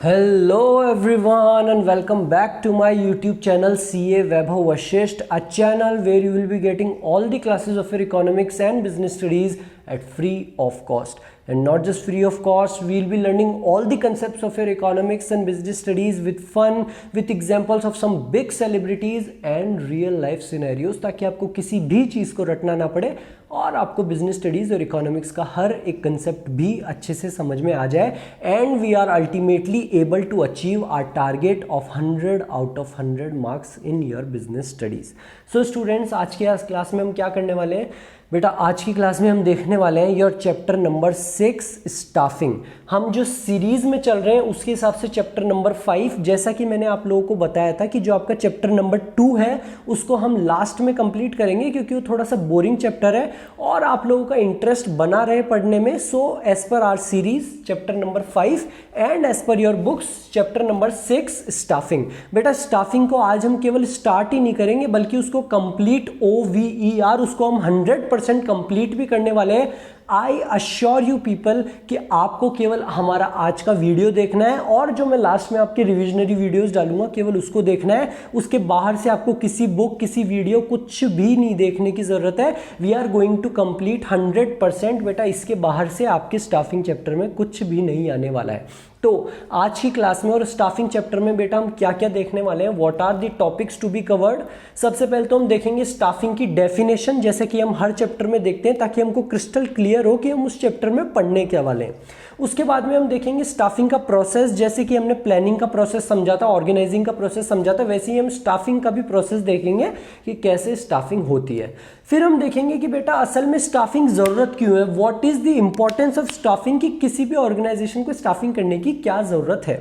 Hello everyone and welcome back to my YouTube channel CA Vaibhav Vashisht, a channel where you will be getting all the classes of your economics and business studies at free of cost. And not just free of cost, we will be learning all the concepts of your economics and business studies with fun, with examples of some big celebrities and real life scenarios, ताकि आपको किसी भी चीज़ को रटना ना पड़े और आपको बिजनेस स्टडीज़ और इकोनॉमिक्स का हर एक कंसेप्ट भी अच्छे से समझ में आ जाए and we are ultimately able to achieve our target of 100 out of 100 marks in your business studies. So students, आज के क्लास में हम क्या करने वाले हैं बेटा? आज की क्लास में हम देखने वाले हैं योर चैप्टर नंबर 6 स्टाफिंग। हम जो सीरीज में चल रहे हैं उसके हिसाब से चैप्टर नंबर 5, जैसा कि मैंने आप लोगों को बताया था कि जो आपका चैप्टर नंबर 2 है उसको हम लास्ट में कंप्लीट करेंगे, क्योंकि वो थोड़ा सा बोरिंग चैप्टर है और आप लोगों का इंटरेस्ट बना रहे पढ़ने में। So as per R series chapter number 5 and as per your books chapter number 6 staffing. बेटा स्टाफिंग को आज हम केवल स्टार्ट ही नहीं करेंगे बल्कि उसको कंप्लीट OVER उसको हम 100% कंप्लीट भी करने वाले हैं। आई अश्योर यू पीपल कि आपको केवल हमारा आज का वीडियो देखना है और जो मैं लास्ट में आपके रिविजनरी वीडियोस डालूंगा केवल उसको देखना है। उसके बाहर से आपको किसी बुक, किसी वीडियो कुछ भी नहीं देखने की जरूरत है। We are going to complete 100%। बेटा इसके बाहर से आपके स्टाफिंग चैप्टर में कुछ भी नहीं आने वाला है। तो आज की क्लास में और स्टाफिंग चैप्टर में बेटा हम क्या क्या देखने वाले हैं, what are the topics to be covered. सबसे पहले तो हम देखेंगे स्टाफिंग की डेफिनेशन, जैसे कि हम हर चैप्टर में देखते हैं, ताकि हमको क्रिस्टल क्लियर हो कि हम उस चैप्टर में पढ़ने क्या वाले हैं। उसके बाद में हम देखेंगे स्टाफिंग का प्रोसेस, जैसे कि हमने प्लानिंग का प्रोसेस समझा था, ऑर्गेनाइजिंग का प्रोसेस समझा था, वैसे ही हम स्टाफिंग का भी प्रोसेस देखेंगे कि कैसे स्टाफिंग होती है। फिर हम देखेंगे कि बेटा असल में स्टाफिंग जरूरत क्यों है, what is the importance of staffing, कि किसी भी ऑर्गेनाइजेशन को स्टाफिंग करने की क्या जरूरत है।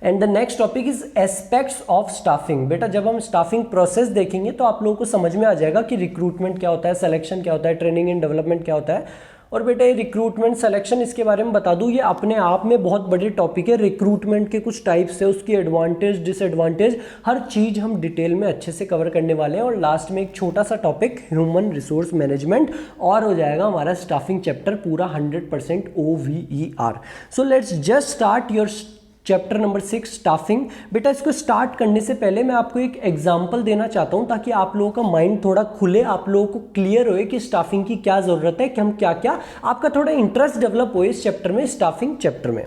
And the next topic is aspects of staffing. बेटा जब हम स्टाफिंग प्रोसेस देखेंगे तो आप लोगों को समझ में आ जाएगा कि रिक्रूटमेंट क्या होता है, सिलेक्शन क्या होता है, ट्रेनिंग एंड डेवलपमेंट क्या होता है। और बेटा ये रिक्रूटमेंट सिलेक्शन, इसके बारे में बता दूं, ये अपने आप में बहुत बड़े टॉपिक है। रिक्रूटमेंट के कुछ टाइप्स है, उसकी एडवांटेज डिसएडवांटेज हर चीज़ हम डिटेल में अच्छे से कवर करने वाले हैं। और लास्ट में एक छोटा सा टॉपिक ह्यूमन रिसोर्स मैनेजमेंट, और हो जाएगा हमारा स्टाफिंग चैप्टर पूरा 100% OVER। So let's just start your chapter number 6 staffing. बेटा इसको स्टार्ट करने से पहले मैं आपको एक एग्जांपल देना चाहता हूं, ताकि आप लोगों का माइंड थोड़ा खुले, आप लोगों को क्लियर होए कि स्टाफिंग की क्या जरूरत है, कि हम क्या क्या, आपका थोड़ा इंटरेस्ट डेवलप हो इस चैप्टर में, स्टाफिंग चैप्टर में।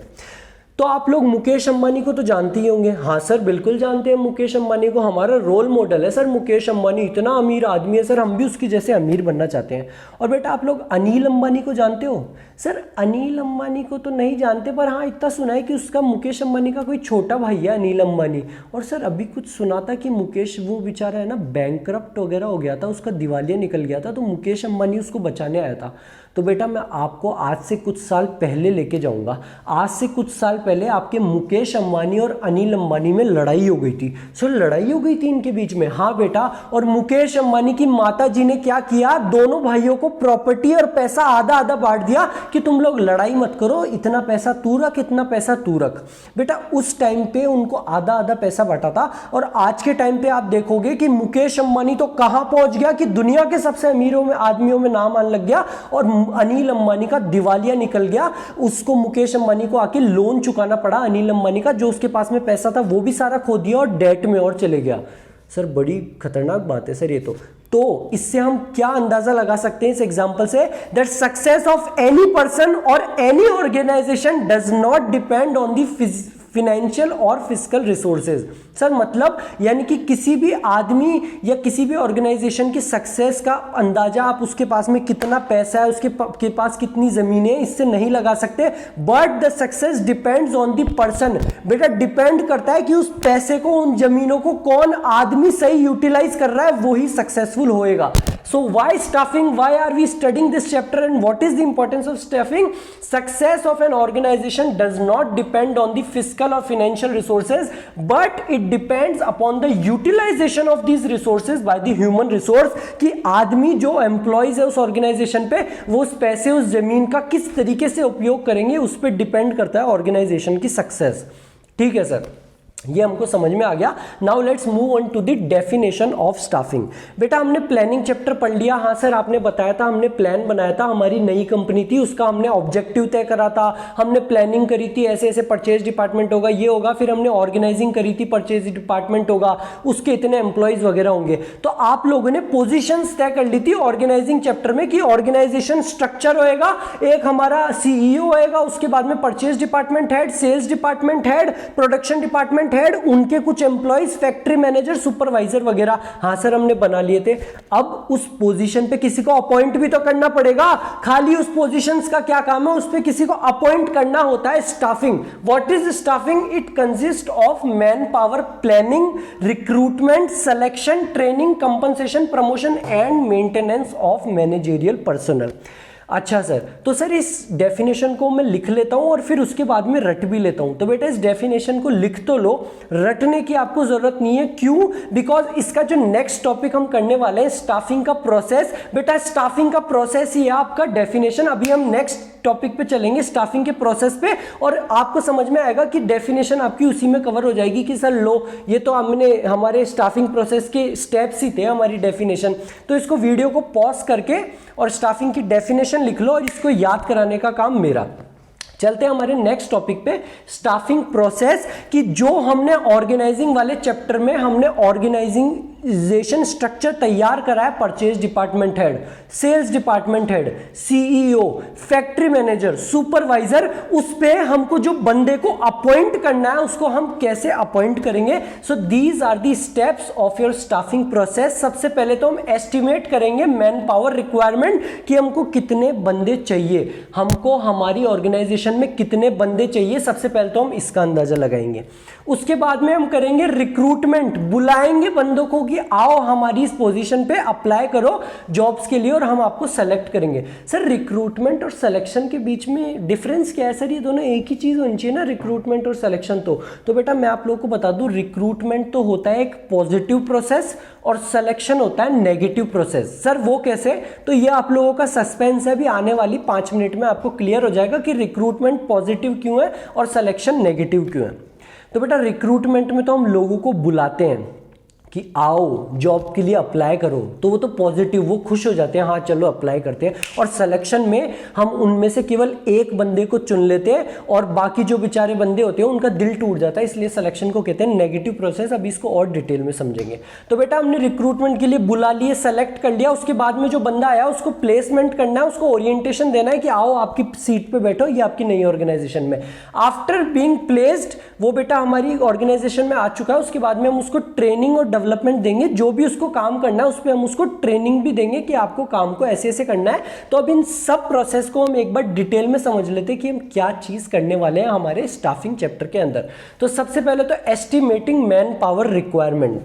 तो आप लोग मुकेश अंबानी को तो जानते ही होंगे। हाँ सर बिल्कुल जानते हैं मुकेश अंबानी को, हमारा रोल मॉडल है सर। मुकेश अंबानी इतना अमीर आदमी है सर, हम भी उसकी जैसे अमीर बनना चाहते हैं। और बेटा आप लोग अनिल अंबानी को जानते हो? सर अनिल अंबानी को तो नहीं जानते, पर हाँ इतना सुना है कि उसका मुकेश अंबानी का कोई छोटा भाई है अनिल अंबानी। और सर अभी कुछ सुना था कि मुकेश वो बेचारा है ना बैंकरप्ट वगैरह हो गया था, उसका दिवालिया निकल गया था, तो मुकेश अंबानी उसको बचाने आया था। तो बेटा मैं आपको आज से कुछ साल पहले लेके जाऊंगा। आज से कुछ साल पहले आपके मुकेश अंबानी और अनिल अंबानी में लड़ाई हो गई थी। सर लड़ाई हो गई थी इनके बीच में? हाँ बेटा, और मुकेश अंबानी की माता जी ने क्या किया, दोनों भाइयों को प्रॉपर्टी और पैसा आधा आधा बांट दिया कि तुम लोग लड़ाई मत करो, इतना पैसा तू रख, इतना पैसा तू रख। बेटा उस टाइम पे उनको आधा आधा पैसा बांटा था। और आज के टाइम पे आप देखोगे कि मुकेश अंबानी तो कहां पहुंच गया कि दुनिया के सबसे अमीरों में आदमियों में नाम आने लग गया, और अनिल अंबानी का दिवालिया निकल गया। उसको मुकेश अंबानी को आके लोन चुकाना पड़ा अनिल अंबानी का, जो उसके पास में पैसा था वो भी सारा खो दिया और डेट में और चले गया। सर बड़ी खतरनाक बात है सर ये तो इससे हम क्या अंदाजा लगा सकते हैं इस एग्जांपल से, that success of any person और any organisation does not depend on the financial और फिजिकल रिसोर्सेज। सर मतलब यानी कि किसी भी आदमी या किसी भी ऑर्गेनाइजेशन की सक्सेस का अंदाजा आप उसके पास में कितना पैसा है, उसके पास कितनी जमीनें, इससे नहीं लगा सकते। But the success depends on the person. बेटा डिपेंड करता है कि उस पैसे को, उन जमीनों को कौन आदमी सही यूटिलाइज कर रहा है, वही सक्सेसफुल होएगा। So why staffing? Why are we studying this chapter and what is the importance of staffing? Success of an organization does not depend on the fiscal or financial resources, but it depends upon the utilization of these resources by the human resource, कि आदमी जो employees है उस organisation पे, वो उस पैसे, उस जमीन का किस तरीके से उपयोग करेंगे, उस पर डिपेंड करता है ऑर्गेनाइजेशन की सक्सेस। ठीक है सर। ये हमको समझ में आ गया। Now let's move on to the definition of staffing. बेटा हमने प्लानिंग चैप्टर पढ़ लिया। हाँ सर आपने बताया था, हमने प्लान बनाया था, हमारी नई कंपनी थी, उसका हमने ऑब्जेक्टिव तय करा था, हमने प्लानिंग करी थी, ऐसे ऐसे परचेज डिपार्टमेंट होगा, ये होगा, फिर हमने ऑर्गेनाइजिंग करी थी, परचेज डिपार्टमेंट होगा, उसके इतने एम्प्लॉयज वगैरह होंगे। तो आप लोगों ने पोजिशंस तय कर ली थी ऑर्गेनाइजिंग चैप्टर में कि ऑर्गेनाइजेशन स्ट्रक्चर होएगा, एक हमारा सीईओ होएगा, उसके बाद में purchase department head, sales department head, production department head, उनके कुछ एम्प्लॉइज, फैक्ट्री मैनेजर, सुपरवाइजर वगैरह। हाँ सर हमने बना लिए थे। अब उस पोजीशन पे किसी को अपॉइंट भी तो करना पड़ेगा, खाली उस पोजीशंस का क्या काम है, उस पे किसी को अपॉइंट करना होता है। Staffing, what is staffing? It consist of man power planning, recruitment, selection, training, compensation, promotion and maintenance of managerial personal. अच्छा सर, तो सर इस डेफिनेशन को मैं लिख लेता हूं और फिर उसके बाद में रट भी लेता हूं। तो बेटा इस डेफिनेशन को लिख तो लो, रटने की आपको जरूरत नहीं है। क्यों? बिकॉज इसका जो नेक्स्ट टॉपिक हम करने वाले हैं स्टाफिंग का प्रोसेस, बेटा स्टाफिंग का प्रोसेस ही है आपका डेफिनेशन। अभी हम नेक्स्ट टॉपिक पे चलेंगे स्टाफिंग के प्रोसेस पे, और आपको समझ में आएगा कि डेफिनेशन आपकी उसी में कवर हो जाएगी कि सर लो ये तो हमने हमारे स्टाफिंग प्रोसेस के स्टेप्स ही थे हमारी डेफिनेशन। तो इसको वीडियो को पॉज करके और स्टाफिंग की डेफिनेशन लिख लो और इसको याद कराने का काम मेरा। चलते हैं हमारे नेक्स्ट टॉपिक पे, स्टाफिंग प्रोसेस, कि जो हमने ऑर्गेनाइजिंग वाले चैप्टर में हमने ऑर्गेनाइजेशन स्ट्रक्चर तैयार करा है, purchase department head, sales department head, CEO, factory manager, supervisor, उस पे हमको जो बंदे को अपॉइंट करना है उसको हम कैसे अपॉइंट करेंगे। So these are the steps of your staffing process. सबसे पहले तो हम एस्टिमेट करेंगे मैन पावर रिक्वायरमेंट कि हमको कितने बंदे चाहिए, हमको हमारी ऑर्गेनाइजेशन में कितने बंदे चाहिए, सबसे पहले तो हम इसका अंदाजा लगाएंगे। उसके बाद में हम करेंगे रिक्रूटमेंट, बुलाएंगे बंदों को कि आओ हमारी इस पोजीशन पे अप्लाई करो जॉब्स के लिए और हम आपको सेलेक्ट करेंगे। सर रिक्रूटमेंट और सिलेक्शन के बीच में डिफरेंस क्या है? सर ये दोनों एक ही चीज होनी चाहिए ना, रिक्रूटमेंट और सिलेक्शन। तो बेटा मैं आप लोगों को बता दूं, रिक्रूटमेंट तो होता है एक पॉजिटिव प्रोसेस और सिलेक्शन होता है नेगेटिव प्रोसेस। सर वो कैसे? तो ये आप लोगों का सस्पेंस है, अभी आने वाली 5 मिनट में आपको क्लियर हो जाएगा कि रिक्रूटमेंट पॉजिटिव क्यों है और सिलेक्शन नेगेटिव क्यों है। तो बेटा रिक्रूटमेंट में तो हम लोगों को बुलाते हैं कि आओ जॉब के लिए अप्लाई करो, तो वो तो पॉजिटिव, वो खुश हो जाते हैं, हाँ चलो अप्लाई करते हैं। और सिलेक्शन में हम उनमें से केवल एक बंदे को चुन लेते हैं और बाकी जो बेचारे बंदे होते हैं उनका दिल टूट जाता है, इसलिए सिलेक्शन को कहते हैं नेगेटिव प्रोसेस। अभी इसको और डिटेल में समझेंगे। तो बेटा हमने रिक्रूटमेंट के लिए बुला लिए, सेलेक्ट कर लिया, उसके बाद में जो बंदा आया उसको प्लेसमेंट करना है, उसको ओरिएंटेशन देना है कि आओ आपकी सीट पे बैठो, ये आपकी नई ऑर्गेनाइजेशन में। आफ्टर बीइंग प्लेस्ड, वो बेटा हमारी ऑर्गेनाइजेशन में आ चुका है, उसके बाद में हम उसको ट्रेनिंग और डेवलपमेंट देंगे, जो भी उसको काम करना है उस पर हम उसको ट्रेनिंग भी देंगे कि आपको काम को ऐसे ऐसे करना है। तो अब इन सब प्रोसेस को हम एक बार डिटेल में समझ लेते हैं कि हम क्या चीज करने वाले हैं हमारे स्टाफिंग चैप्टर के अंदर। तो सबसे पहले तो एस्टिमेटिंग मैन पावर रिक्वायरमेंट।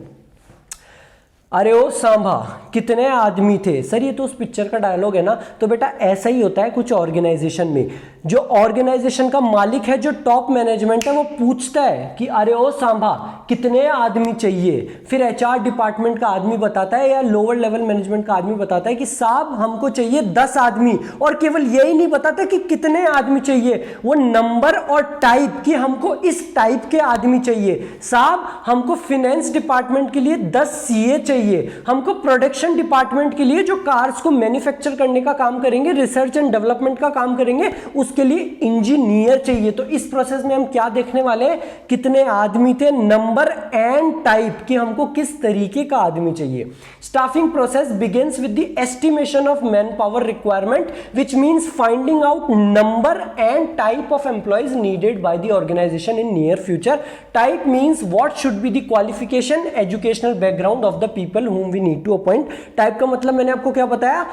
अरे ओ सांभा कितने आदमी थे? सर ये तो उस पिक्चर का डायलॉग है ना। तो बेटा ऐसा ही होता है कुछ ऑर्गेनाइजेशन में, जो ऑर्गेनाइजेशन का मालिक है, जो टॉप मैनेजमेंट है, वो पूछता है कि अरे ओ सांभा कितने आदमी चाहिए। फिर एचआर डिपार्टमेंट का आदमी बताता है या लोअर लेवल मैनेजमेंट का आदमी बताता है कि साहब हमको चाहिए 10 आदमी, और केवल यही नहीं बताता कि कितने आदमी चाहिए, वो नंबर और टाइप कि हमको इस टाइप के आदमी चाहिए। साहब हमको फाइनेंस डिपार्टमेंट के लिए 10 सीए चाहिए, हमको प्रोडक्शन डिपार्टमेंट के लिए जो कार्स को मैन्युफैक्चर करने का काम करेंगे, रिसर्च एंड डेवलपमेंट का काम करेंगे, उसके लिए इंजीनियर चाहिए। तो इस प्रोसेस में हम क्या देखने वाले हैं? कितने आदमी थे, नंबर एंड टाइप कि हमको किस तरीके का आदमी चाहिए। Staffing process begins with the estimation of man power requirement, which means finding out number and type of employees needed by the organisation in near future. Type means what should be the qualification, educational background of the people whom we need to appoint। Type का मतलब मैंने आपको क्या बताया?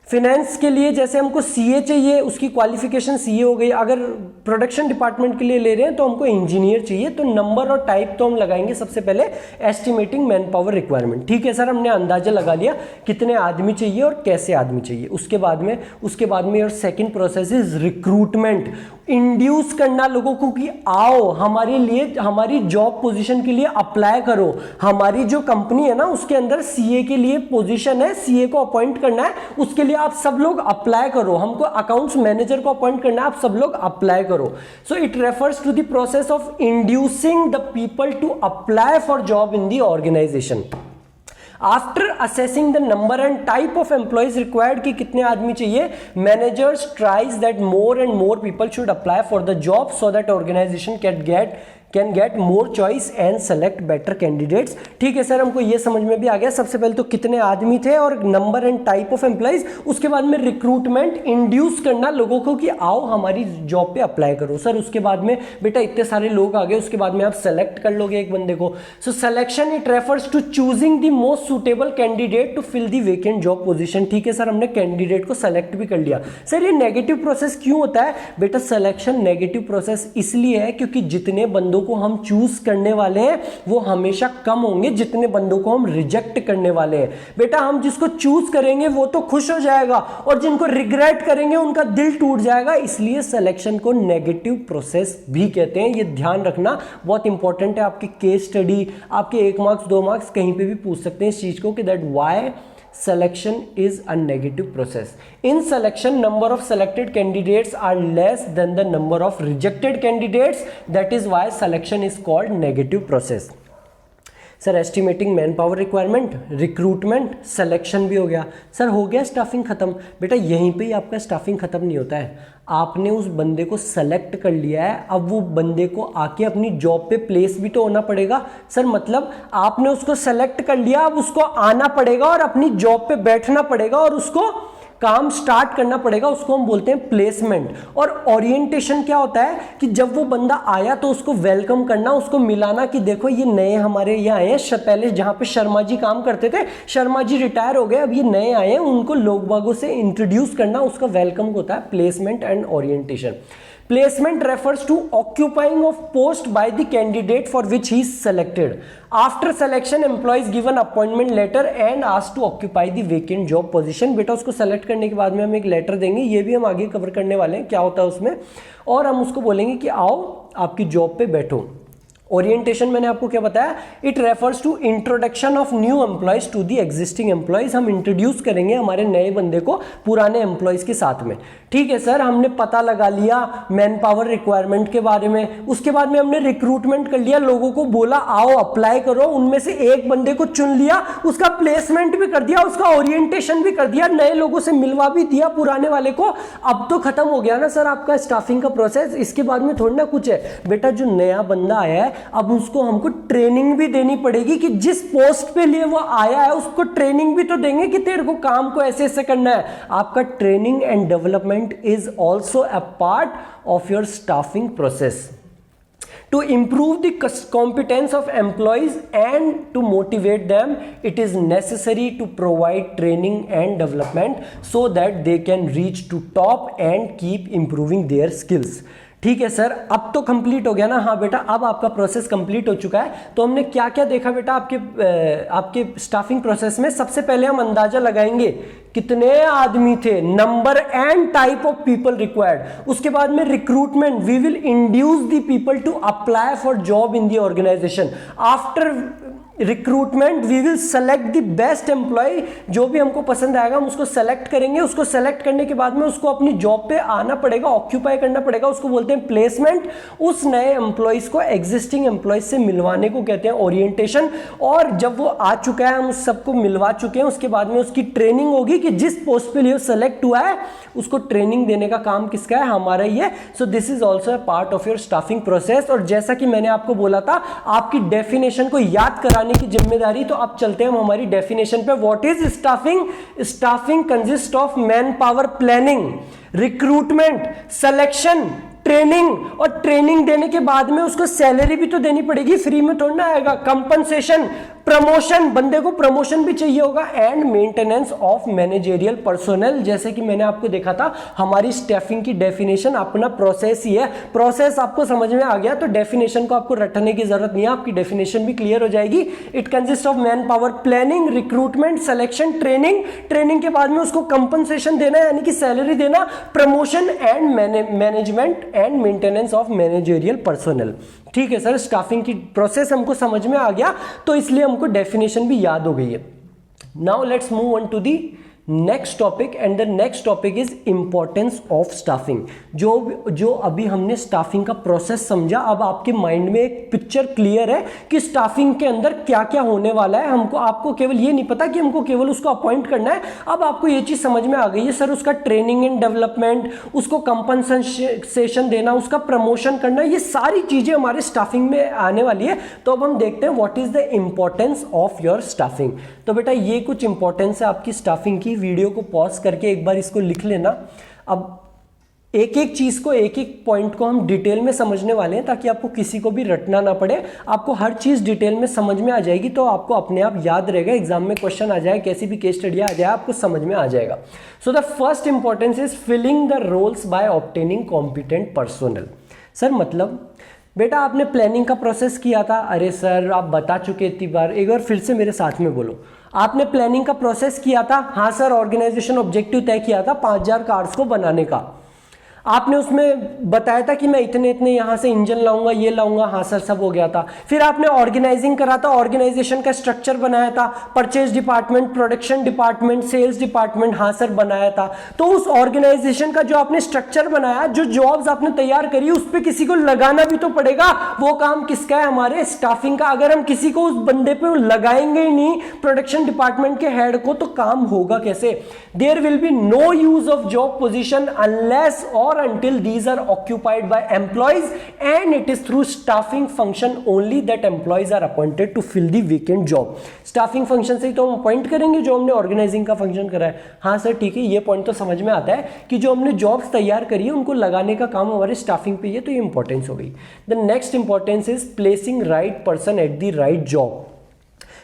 Finance के लिए जैसे हमको सीए चाहिए, उसकी क्वालिफिकेशन सीए हो गई। अगर प्रोडक्शन डिपार्टमेंट के लिए ले रहे हैं तो हमको इंजीनियर चाहिए। तो नंबर और टाइप तो हम लगाएंगे सबसे पहले एस्टिमेटिंग मैन पावर रिक्वायरमेंट। ठीक है सर, हमने अंदाजा लगा लिया कितने आदमी चाहिए और कैसे आदमी चाहिए। उसके बाद में your second process is recruitment. Induce करना लोगों को कि आओ हमारे लिए, हमारी जॉब पोजीशन के लिए अप्लाई करो। हमारी जो कंपनी है ना उसके अंदर सीए के लिए पोजीशन है, सीए को अपॉइंट करना है, उसके लिए आप सब लोग अप्लाई करो। हमको अकाउंट्स मैनेजर को अपॉइंट करना है, आप सब लोग अप्लाई करो। So it refers to the process of inducing the people to apply for job in the organisation. After assessing the number and type of employees required कि कितने आदमी चाहिए, managers tries that more and more people should apply for the job so that organisation can get more choice and select better candidates. ठीक है sir, हमको ये समझ में भी आ गया। सबसे पहले तो कितने आदमी थे और number and type of employees, उसके बाद में रिक्रूटमेंट, इंड्यूस करना लोगों को कि आओ हमारी जॉब पे अप्लाई करो। सर उसके बाद में बेटा इतने सारे लोग आ गए, उसके बाद में आप सेलेक्ट कर लोगे एक बंदे को। So selection it refers to choosing the most suitable candidate to fill the vacant job position. ठीक है सर, हमने कैंडिडेट को सेलेक्ट भी कर लिया। सर ये नेगेटिव प्रोसेस क्यों होता है? बेटा सिलेक्शन नेगेटिव प्रोसेस इसलिए है क्योंकि जितने बंदों को हम चूज करने वाले हैं वो हमेशा कम होंगे जितने बंदों को हम रिजेक्ट करने वाले हैं। बेटा हम जिसको चूज करेंगे वो तो खुश हो जाएगा और जिनको रिग्रेट करेंगे उनका दिल टूट जाएगा। इसलिए सिलेक्शन को नेगेटिव प्रोसेस भी कहते हैं। ये ध्यान रखना बहुत इंपॉर्टेंट है। आपकी केस स्टडी, आपके 1 मार्क्स 2 मार्क्स कहीं पे भी पूछ सकते हैं इस चीज को कि that why selection is a negative process. In selection, number of selected candidates are less than the number of rejected candidates. That is why selection is called negative process. Sir estimating man power requirement, recruitment, selection भी हो गया। Sir हो गया staffing खत्म। बेटा यहीं पे ही आपका स्टाफिंग खत्म नहीं होता है। आपने उस बंदे को सेलेक्ट कर लिया है, अब वो बंदे को आके अपनी जॉब पे प्लेस भी तो होना पड़ेगा। सर मतलब आपने उसको सेलेक्ट कर लिया, अब उसको आना पड़ेगा और अपनी जॉब पे बैठना पड़ेगा और उसको काम स्टार्ट करना पड़ेगा। उसको हम बोलते हैं प्लेसमेंट। और ओरिएंटेशन क्या होता है कि जब वो बंदा आया तो उसको वेलकम करना, उसको मिलाना कि देखो ये नए हमारे यहाँ आए हैं। पहले जहाँ पे शर्मा जी काम करते थे, शर्मा जी रिटायर हो गए, अब ये नए आए हैं, उनको लोग बागों से इंट्रोड्यूस करना, उसका वेलकम होता है placement and orientation. Placement refers to occupying of post by the candidate for which he is selected. After selection, employee is given appointment letter and asked to occupy the vacant job position. बेटा उसको select करने के बाद में हम एक letter देंगे, ये भी हम आगे कवर करने वाले हैं क्या होता है उसमें, और हम उसको बोलेंगे कि आओ आपकी जॉब पे बैठो। ओरिएंटेशन मैंने आपको क्या बताया, it refers to introduction of new employees to the existing employees. हम इंट्रोड्यूस करेंगे हमारे नए बंदे को पुराने एम्प्लॉयज के साथ में। ठीक है सर, हमने पता लगा लिया मैन पावर रिक्वायरमेंट के बारे में, उसके बाद में हमने रिक्रूटमेंट कर लिया, लोगों को बोला आओ अप्लाई करो, उनमें से एक बंदे को चुन लिया, उसका प्लेसमेंट भी कर दिया, उसका ओरिएंटेशन भी कर दिया, नए लोगों से मिलवा भी दिया पुराने वाले को। अब तो खत्म हो गया ना सर आपका स्टाफिंग का प्रोसेस। इसके बाद में थोड़ी ना कुछ है बेटा, जो नया बंदा आया है अब उसको हमको ट्रेनिंग भी देनी पड़ेगी कि जिस पोस्ट पे लिए वो आया है उसको ट्रेनिंग भी तो देंगे कि तेरे को काम को ऐसे ऐसे करना है। आपका training and development is also a part of your staffing process. To improve the competence of employees and to motivate them, it is necessary to provide training and development so that they can reach to top and keep improving their skills. ठीक है sir, अब तो complete हो गया ना। हाँ बेटा, अब आपका प्रोसेस कंप्लीट हो चुका है। तो हमने क्या क्या देखा बेटा आपके स्टाफिंग प्रोसेस में। सबसे पहले हम अंदाजा लगाएंगे कितने आदमी थे, number and type of people required. उसके बाद में recruitment, we will induce the people to apply for job in the organisation. After recruitment we will select the best employee, जो भी हमको पसंद आएगा हम उसको सेलेक्ट करेंगे। उसको सेलेक्ट करने के बाद में उसको अपनी जॉब पे आना पड़ेगा, ऑक्यूपाई करना पड़ेगा, उसको बोलते हैं प्लेसमेंट। उस नए एम्प्लॉयज को एग्जिस्टिंग एम्प्लॉयज से मिलवाने को कहते हैं ओरिएंटेशन। और जब वो आ चुका है, हम उस सबको मिलवा चुके हैं, उसके बाद में उसकी ट्रेनिंग होगी कि जिस पोस्ट पे लिए सेलेक्ट हुआ है उसको ट्रेनिंग देने का काम किसका है, हमारा ही है। सो this is also a part of your staffing process. और जैसा कि मैंने आपको बोला था, आपकी डेफिनेशन को याद कराने की जिम्मेदारी, तो अब चलते हैं हम हमारी डेफिनेशन पे। What is staffing? Staffing consist of man power planning, recruitment, selection, training. और ट्रेनिंग देने के बाद में उसको सैलरी भी तो देनी पड़ेगी, फ्री में थोड़ा ना आएगा। कंपनसेशन, प्रमोशन, बंदे को प्रमोशन भी चाहिए होगा, and maintenance of managerial personnel. जैसे कि मैंने आपको देखा था हमारी स्टाफिंग की डेफिनेशन अपना प्रोसेस ही है। प्रोसेस आपको समझ में आ गया तो डेफिनेशन को आपको रटने की जरूरत नहीं है, आपकी डेफिनेशन भी क्लियर हो जाएगी। It consist of man power planning, recruitment, selection, training, training के बाद में उसको कंपनसेशन देना यानी कि सैलरी देना, promotion and management and maintenance of managerial personnel. ठीक है सर, स्टाफिंग की प्रोसेस हमको समझ में आ गया तो इसलिए हमको डेफिनेशन भी याद हो गई है। Now let's move on to the next topic, and the next topic is importance of staffing. जो अभी हमने स्टाफिंग का प्रोसेस समझा, अब आपके माइंड में एक पिक्चर क्लियर है कि स्टाफिंग के अंदर क्या क्या होने वाला है। हमको आपको केवल ये नहीं पता कि हमको केवल उसको अपॉइंट करना है, अब आपको ये चीज समझ में आ गई है सर, उसका ट्रेनिंग एंड डेवलपमेंट, उसको कंपनसेशन देना, उसका प्रमोशन करना, ये सारी चीजें हमारे स्टाफिंग में आने वाली है। तो अब हम देखते हैं what is the importance of your staffing. तो बेटा ये कुछ इंपॉर्टेंस है आपकी स्टाफिंग की, वीडियो को पॉज करके एक बार इसको लिख लेना। अब एक एक चीज को, एक एक पॉइंट को हम डिटेल में समझने वाले हैं ताकि आपको किसी को भी रटना ना पड़े, आपको हर चीज डिटेल में समझ में आ जाएगी तो आपको अपने आप याद रहेगा, एग्जाम में क्वेश्चन आ जाए, कैसी भी केस स्टडी आ जाए आपको समझ में आ जाएगा। So the first importance is filling the roles by obtaining competent personnel. Sir मतलब बेटा आपने प्लानिंग का प्रोसेस किया था, अरे सर आप बता चुके इतनी बार, एक बार फिर से मेरे साथ में बोलो। आपने प्लानिंग का प्रोसेस किया था, हाँ सर, ऑर्गेनाइजेशन ऑब्जेक्टिव तय किया था 5000 कार्स को बनाने का, आपने उसमें बताया था कि मैं इतने इतने यहां से इंजन लाऊंगा, ये लाऊंगा, हाँ सर सब हो गया था। फिर आपने ऑर्गेनाइजिंग करा था, ऑर्गेनाइजेशन का स्ट्रक्चर बनाया था, purchase department, production department, sales department, हाँ सर बनाया था। तो उस ऑर्गेनाइजेशन का जो आपने स्ट्रक्चर बनाया, जो जॉब्स आपने तैयार करी, उस पर किसी को लगाना भी तो पड़ेगा। वो काम किसका है? हमारे स्टाफिंग का। अगर हम किसी को उस बंदे पे लगाएंगे ही नहीं, प्रोडक्शन डिपार्टमेंट के हेड को, तो काम होगा कैसे? There will be no use of job position unless or until these are occupied by employees, and it is through staffing function only that employees are appointed to fill the vacant job. Staffing function से ही तो हम appoint करेंगे जो हमने organising का function करा है। हाँ सर ठीक है, ये पॉइंट तो समझ में आता है कि जो हमने जॉब्स तैयार करी है उनको लगाने का काम हमारे स्टाफिंग पे है, तो ये इंपॉर्टेंस हो गई। The next importance is placing right person at the right job.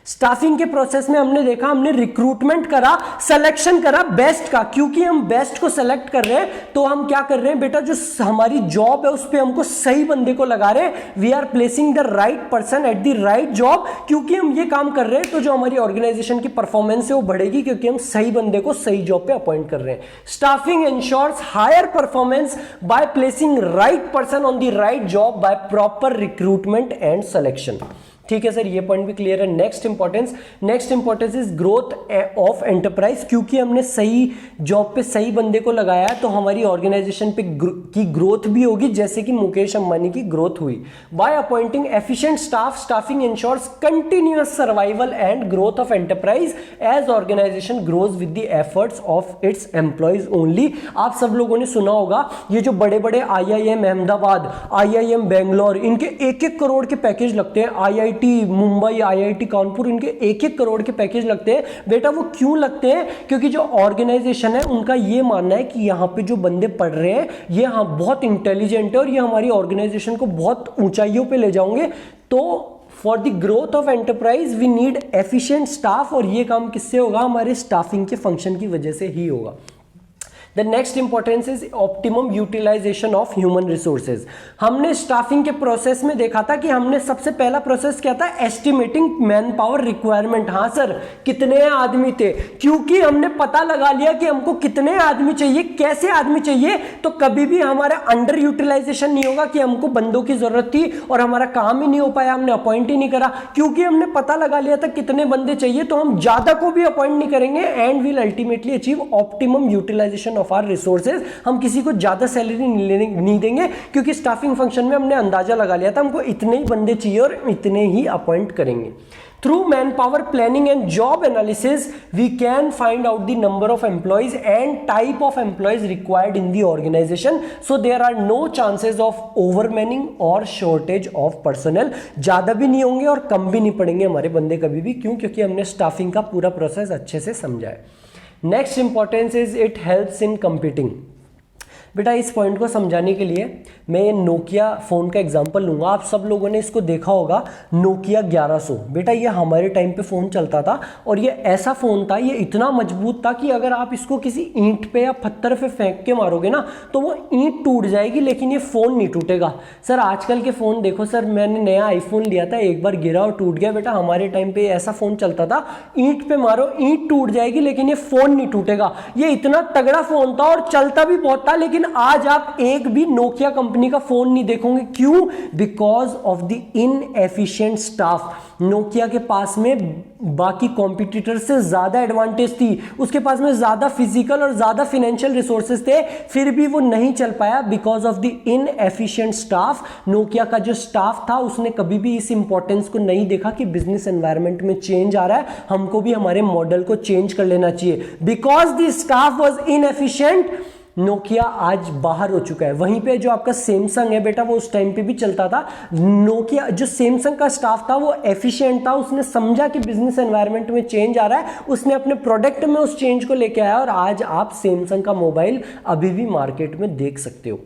Staffing के प्रोसेस में हमने देखा, हमने रिक्रूटमेंट करा, सिलेक्शन करा बेस्ट का, क्योंकि हम बेस्ट को सेलेक्ट कर रहे हैं तो हम क्या कर रहे हैं बेटा, जो हमारी जॉब है उस पे हमको सही बंदे को लगा रहे हैं। We are placing the right person at the right job. क्योंकि हम ये काम कर रहे हैं तो जो हमारी ऑर्गेनाइजेशन की परफॉर्मेंस है वो बढ़ेगी, क्योंकि हम सही बंदे को सही जॉब पे अपॉइंट कर रहे हैं। Staffing ensures higher performance by placing right person on the right job by proper recruitment and selection. ठीक है सर, ये पॉइंट भी क्लियर है। Next importance is growth of enterprise. क्योंकि हमने सही जॉब पे सही बंदे को लगाया तो हमारी ऑर्गेनाइजेशन पे की ग्रोथ भी होगी, जैसे कि मुकेश अंबानी की ग्रोथ हुई। By appointing efficient staff, staffing ensures continuous survival and growth of enterprise as organization grows with the efforts of its employees only. आप सब लोगों ने सुना होगा ये जो बड़े बड़े IIM अहमदाबाद, IIM बेंगलोर, इनके 1-1 करोड़ के पैकेज लगते हैं। IIT मुंबई, IIT कानपुर, इनके 1-1 करोड़ के पैकेज लगते हैं। बेटा वो क्यों लगते हैं? क्योंकि जो ऑर्गेनाइजेशन है उनका ये मानना है कि यहाँ पे जो बंदे पढ़ रहे हैं ये बहुत इंटेलिजेंट है और ये हमारी ऑर्गेनाइजेशन को बहुत ऊंचाइयों पे ले जाओगे। तो for the growth of enterprise we need efficient staff, और ये काम किससे होगा? हमारे स्टाफिंग के फंक्शन की वजह से ही होगा। The next importance is optimum utilisation of human resources. हमने स्टाफिंग के प्रोसेस में देखा था कि हमने सबसे पहला प्रोसेस क्या था? Estimating man power requirement. हाँ सर, कितने आदमी थे? क्योंकि हमने पता लगा लिया कि हमको कितने आदमी चाहिए, कैसे आदमी चाहिए, तो कभी भी हमारा अंडर यूटिलाइजेशन नहीं होगा कि हमको बंदों की जरूरत थी और हमारा काम ही नहीं हो पाया, हमने अपॉइंट ही नहीं करा। क्योंकि हमने पता लगा लिया था कितने बंदे चाहिए, तो हम ज्यादा को भी अपॉइंट नहीं करेंगे and will ultimately achieve optimum utilisation of our resources. हम किसी को ज्यादा सैलरी नहीं देंगे, क्योंकि स्टाफिंग फंक्शन में हमने अंदाजा लगा लिया था हमको इतने ही बंदे चाहिए और इतने ही अपॉइंट करेंगे। Through manpower planning and job analysis, we can find out the number of employees and type of employees required in the organization. So there are no chances of overmanning or shortage of personnel. ज्यादा भी नहीं होंगे और कम भी नहीं पड़ेंगे हमारे बंदे कभी भी। क्यों? क्योंकि हमने स्टाफिंग का पूरा प्रोसेस अच्छे से समझा है। Next importance is it helps in competing. बेटा इस पॉइंट को समझाने के लिए मैं ये नोकिया फ़ोन का एग्जांपल लूँगा। आप सब लोगों ने इसको देखा होगा, नोकिया 1100। बेटा ये हमारे टाइम पे फ़ोन चलता था और ये ऐसा फ़ोन था, ये इतना मजबूत था कि अगर आप इसको किसी ईंट पे या पत्थर पे फेंक के मारोगे ना तो वो ईंट टूट जाएगी लेकिन ये फ़ोन नहीं टूटेगा। सर आजकल के फ़ोन देखो सर, मैंने नया आईफोन लिया था, एक बार गिरा और टूट गया। बेटा हमारे टाइम पे ऐसा फ़ोन चलता था, ईंट पे मारो ईंट टूट जाएगी लेकिन ये फ़ोन नहीं टूटेगा। ये इतना तगड़ा फ़ोन था और चलता भी बहुत था। लेकिन आज आप एक भी नोकिया कंपनी का फ़ोन नहीं देखोगे। क्यों? Because of the inefficient staff. Nokia के पास में बाकी कॉम्पिटिटर से ज्यादा एडवांटेज थी, उसके पास में ज्यादा फिजिकल और ज्यादा फाइनेंशियल रिसोर्सेज थे, फिर भी वो नहीं चल पाया because of the inefficient staff. Nokia का जो स्टाफ था उसने कभी भी इस इंपॉर्टेंस को नहीं देखा कि बिजनेस एनवायरनमेंट में चेंज आ रहा है, हमको भी हमारे मॉडल को चेंज कर लेना चाहिए। Because the staff was inefficient, Nokia आज बाहर हो चुका है। वहीं पे जो आपका सैमसंग है बेटा, वो उस टाइम पे भी चलता था। नोकिया जो सैमसंग का स्टाफ था वो एफिशिएंट था, उसने समझा कि बिजनेस एनवायरनमेंट में चेंज आ रहा है, उसने अपने प्रोडक्ट में उस चेंज को लेके आया और आज आप सैमसंग का मोबाइल अभी भी मार्केट में देख सकते हो।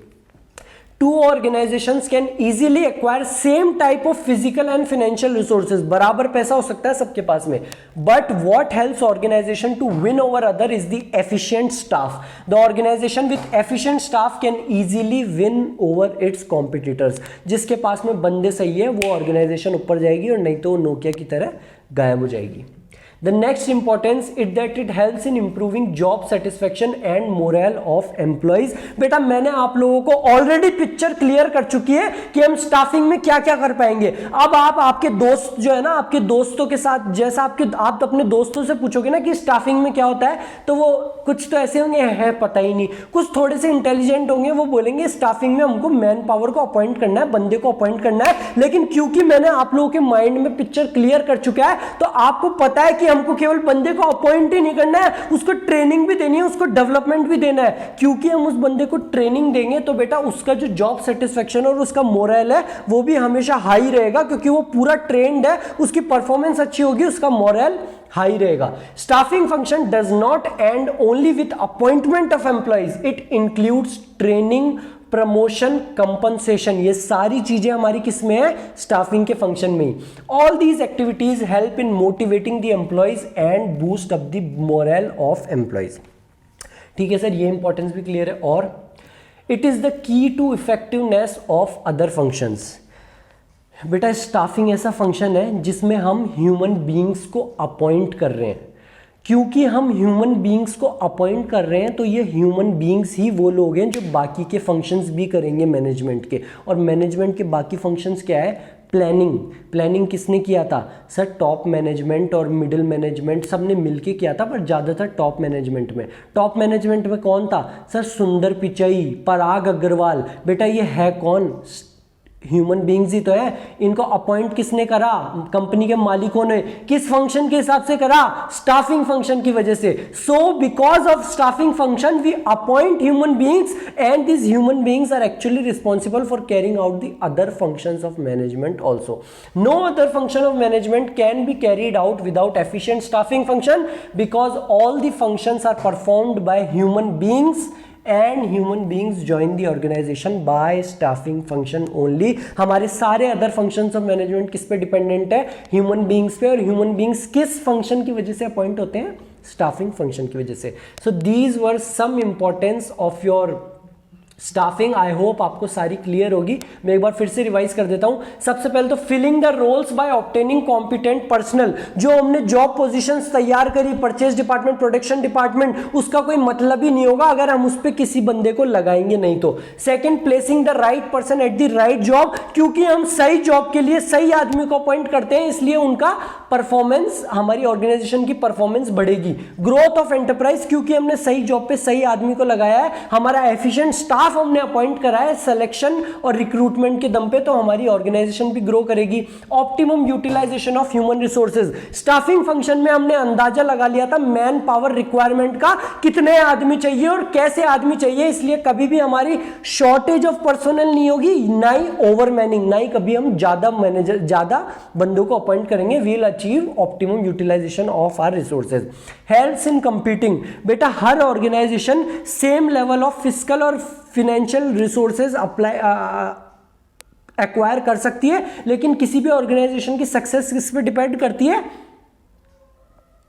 Two organizations can easily acquire same type of physical and financial resources. बराबर पैसा हो सकता है सबके पास में, but what helps organization to win over other is the efficient staff. The organization with efficient staff can easily win over its competitors. जिसके पास में बंदे सही है वो organization ऊपर जाएगी और नहीं तो नोकिया की तरह गायब हो जाएगी। The next importance is that it helps in improving job satisfaction and morale of employees. बेटा मैंने आप लोगों को ऑलरेडी पिक्चर क्लियर कर चुकी है कि हम स्टाफिंग में क्या क्या कर पाएंगे। अब आप आपके दोस्त जो है ना, आपके दोस्तों के साथ, जैसा आप अपने दोस्तों से पूछोगे ना कि स्टाफिंग में क्या होता है, तो वो कुछ तो ऐसे होंगे है पता ही नहीं, कुछ थोड़े से इंटेलिजेंट होंगे, वो बोलेंगे स्टाफिंग में हमको मैन पावर को अपॉइंट करना है, बंदे को अपॉइंट करना है। लेकिन क्योंकि मैंने आप लोगों के माइंड में पिक्चर क्लियर कर चुका है तो आपको पता है कि हमको केवल बंदे को अपॉइंट ही नहीं करना है, उसको ट्रेनिंग भी देनी है, उसको डेवलपमेंट भी देना है। क्योंकि हम उस बंदे को ट्रेनिंग देंगे तो बेटा उसका जो जॉब सेटिस्फेक्शन और उसका मोरल है वो भी हमेशा हाई रहेगा, क्योंकि वो पूरा ट्रेंड है, उसकी परफॉर्मेंस अच्छी होगी, उसका मोरल हाई रहेगा। Staffing function does not and only with appointment of employees, it includes training, promotion, compensation. ये सारी चीजें हमारी किस में है? स्टाफिंग के फंक्शन में ही। All these activities help in motivating the employees and boost up the morale of employees. ठीक है सर, ये इंपॉर्टेंस भी क्लियर है। और it is the key to effectiveness of other functions. बेटा स्टाफिंग ऐसा फंक्शन है जिसमें हम ह्यूमन बीइंग्स को अपॉइंट कर रहे हैं। क्योंकि हम ह्यूमन बीइंग्स को अपॉइंट कर रहे हैं तो ये ह्यूमन बीइंग्स ही वो लोग हैं जो बाकी के फंक्शंस भी करेंगे मैनेजमेंट के। और मैनेजमेंट के बाकी फंक्शंस क्या है? प्लानिंग किसने किया था? सर टॉप मैनेजमेंट और मिडिल मैनेजमेंट सब ने मिलके किया था, पर ज़्यादातर टॉप मैनेजमेंट में। टॉप मैनेजमेंट में कौन था? सर सुंदर पिचाई, पराग अग्रवाल। बेटा ये है कौन? ह्यूमन बीइंग्स ही तो है। इनको अपॉइंट किसने करा? कंपनी के मालिकों ने। किस फंक्शन के हिसाब से करा? स्टाफिंग फंक्शन की वजह से। So because of staffing function we appoint human beings and this human beings are actually responsible for carrying out the other functions of management also. No other function of management can be carried out without efficient staffing function because all the functions are performed by human beings and human beings join the organization by staffing function only. हमारे सारे other functions of management किस पे dependent है? Human beings पे। और human beings किस function की वजह से अपॉइंट होते हैं? स्टाफिंग फंक्शन की वजह से। So these were some importance of your staffing. I hope आपको सारी क्लियर होगी। मैं एक बार फिर से रिवाइज कर देता हूं। सबसे पहले तो filling the roles by obtaining competent personnel. जो हमने जॉब पोजीशंस तैयार करी, परचेज डिपार्टमेंट, प्रोडक्शन डिपार्टमेंट, उसका कोई मतलब ही नहीं होगा अगर हम उस पर किसी बंदे को लगाएंगे नहीं तो। Second, placing the right person at the right job. क्योंकि हम सही जॉब के लिए सही आदमी को अपॉइंट करते हैं, इसलिए उनका परफॉर्मेंस, हमारी ऑर्गेनाइजेशन की परफॉर्मेंस बढ़ेगी। ग्रोथ ऑफ एंटरप्राइज, क्योंकि हमने सही जॉब पे सही आदमी को लगाया है, हमारा एफिशिएंट स्टाफ हमने अपॉइंट करा है सिलेक्शन और रिक्रूटमेंट के दम पे, तो हमारी ऑर्गेनाइजेशन भी ग्रो करेगी। Optimum utilisation of human resources. Staffing function में हमने अंदाजा लगा लिया था मैन पावर रिक्वायरमेंट का, कितने आदमी चाहिए और कैसे आदमी चाहिए, इसलिए कभी भी हमारी शॉर्टेज ऑफ पर्सनल नहीं होगी, ना ही ओवरमैनिंग, ना ही कभी हम ज्यादा बंदों को अपॉइंट करेंगे। We'll achieve optimum utilisation of our resources. Helps in competing. बेटा हर organisation same level of physical और फिनेंशियल रिसोर्सेज एक्वायर कर सकती है, लेकिन किसी भी ऑर्गेनाइजेशन की सक्सेस किस पे डिपेंड करती है?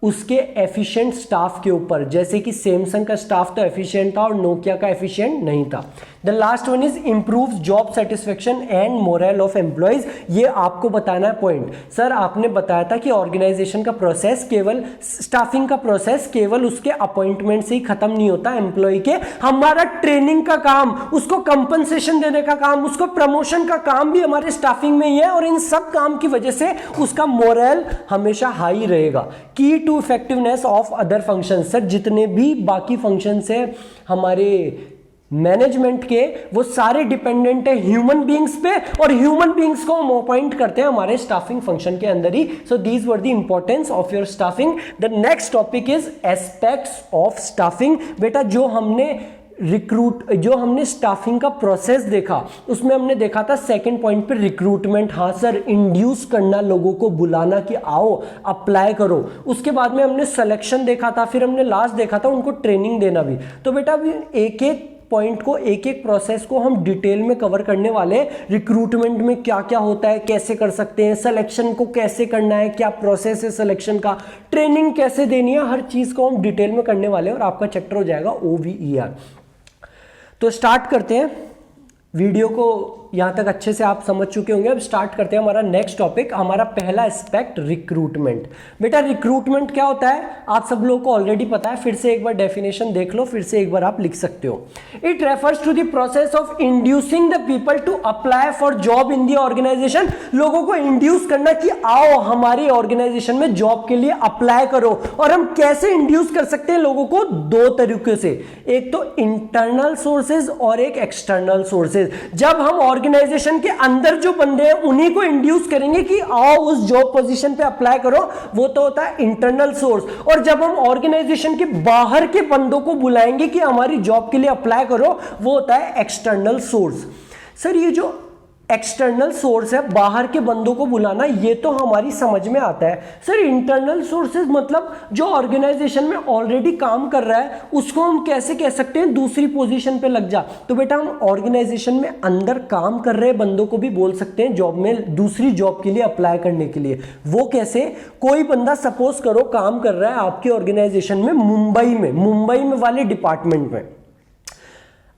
उसके एफिशिएंट स्टाफ के ऊपर। जैसे कि सैमसंग का स्टाफ तो एफिशिएंट था और नोकिया का एफिशिएंट नहीं था। The last one is improve job satisfaction and moral of employees. ये आपको बताना है पॉइंट। सर आपने बताया था कि ऑर्गेनाइजेशन का प्रोसेस केवल स्टाफिंग का प्रोसेस केवल उसके अपॉइंटमेंट से ही खत्म नहीं होता एम्प्लॉय के। हमारा ट्रेनिंग का काम, उसको कंपनसेशन देने का काम, उसको प्रमोशन का काम भी हमारे स्टाफिंग में ही है, और इन सब काम की वजह से उसका मोरल हमेशा हाई रहेगा। Key to effectiveness of other function. Sir जितने भी बाकी फंक्शन है हमारे मैनेजमेंट के, वो सारे डिपेंडेंट है ह्यूमन बीइंग्स पे, और ह्यूमन बीइंग्स को हम अपॉइंट करते हैं हमारे स्टाफिंग फंक्शन के अंदर ही। So these were the importance of your staffing. The next topic is aspects of staffing. बेटा जो हमने स्टाफिंग का प्रोसेस देखा, उसमें हमने देखा था सेकंड पॉइंट पे रिक्रूटमेंट। हाँ सर, इंड्यूस करना, लोगों को बुलाना कि आओ अप्लाई करो। उसके बाद में हमने सिलेक्शन देखा था, फिर हमने लास्ट देखा था उनको ट्रेनिंग देना भी। तो बेटा अभी एक एक पॉइंट को, एक एक प्रोसेस को हम डिटेल में कवर करने वाले हैं। रिक्रूटमेंट में क्या क्या होता है, कैसे कर सकते हैं, सिलेक्शन को कैसे करना है, क्या प्रोसेस है सिलेक्शन का, ट्रेनिंग कैसे देनी है, हर चीज को हम डिटेल में करने वाले हैं और आपका चैप्टर हो जाएगा OVER। तो स्टार्ट करते हैं। वीडियो को यहाँ तक अच्छे से आप समझ चुके होंगे। अब स्टार्ट करते हैं हमारा नेक्स्ट टॉपिक। हमारा पहला एस्पेक्ट रिक्रूटमेंट। बेटा रिक्रूटमेंट क्या होता है आप सब लोगों को ऑलरेडी पता है, फिर से एक बार डेफिनेशन देख लो, फिर से एक बार आप लिख सकते हो। It refers to the process of inducing the people to apply for job in the organization. लोगों को इंड्यूस करना कि आओ हमारी ऑर्गेनाइजेशन में जॉब के लिए अप्लाई करो। और हम कैसे इंड्यूस कर सकते हैं लोगों को? दो तरीके से, एक तो इंटरनल सोर्सेज और एक एक्सटर्नल सोर्सेज। जब हम ऑर्गेनाइजेशन के अंदर जो बंदे हैं उन्हीं को इंड्यूस करेंगे कि आओ उस जॉब पोजीशन पे अप्लाई करो, वो तो होता है इंटरनल सोर्स। और जब हम ऑर्गेनाइजेशन के बाहर के बंदों को बुलाएंगे कि हमारी जॉब के लिए अप्लाई करो, वो होता है एक्सटर्नल सोर्स। सर ये जो एक्सटर्नल सोर्स है, बाहर के बंदों को बुलाना, ये तो हमारी समझ में आता है। सर इंटरनल सोर्सेज मतलब जो ऑर्गेनाइजेशन में ऑलरेडी काम कर रहा है उसको हम कैसे कह सकते हैं दूसरी पोजीशन पे लग जा? तो बेटा हम ऑर्गेनाइजेशन में अंदर काम कर रहे बंदों को भी बोल सकते हैं जॉब में, दूसरी जॉब के लिए अप्लाई करने के लिए। वो कैसे? कोई बंदा सपोज करो काम कर रहा है आपकी ऑर्गेनाइजेशन में मुंबई में वाले डिपार्टमेंट में।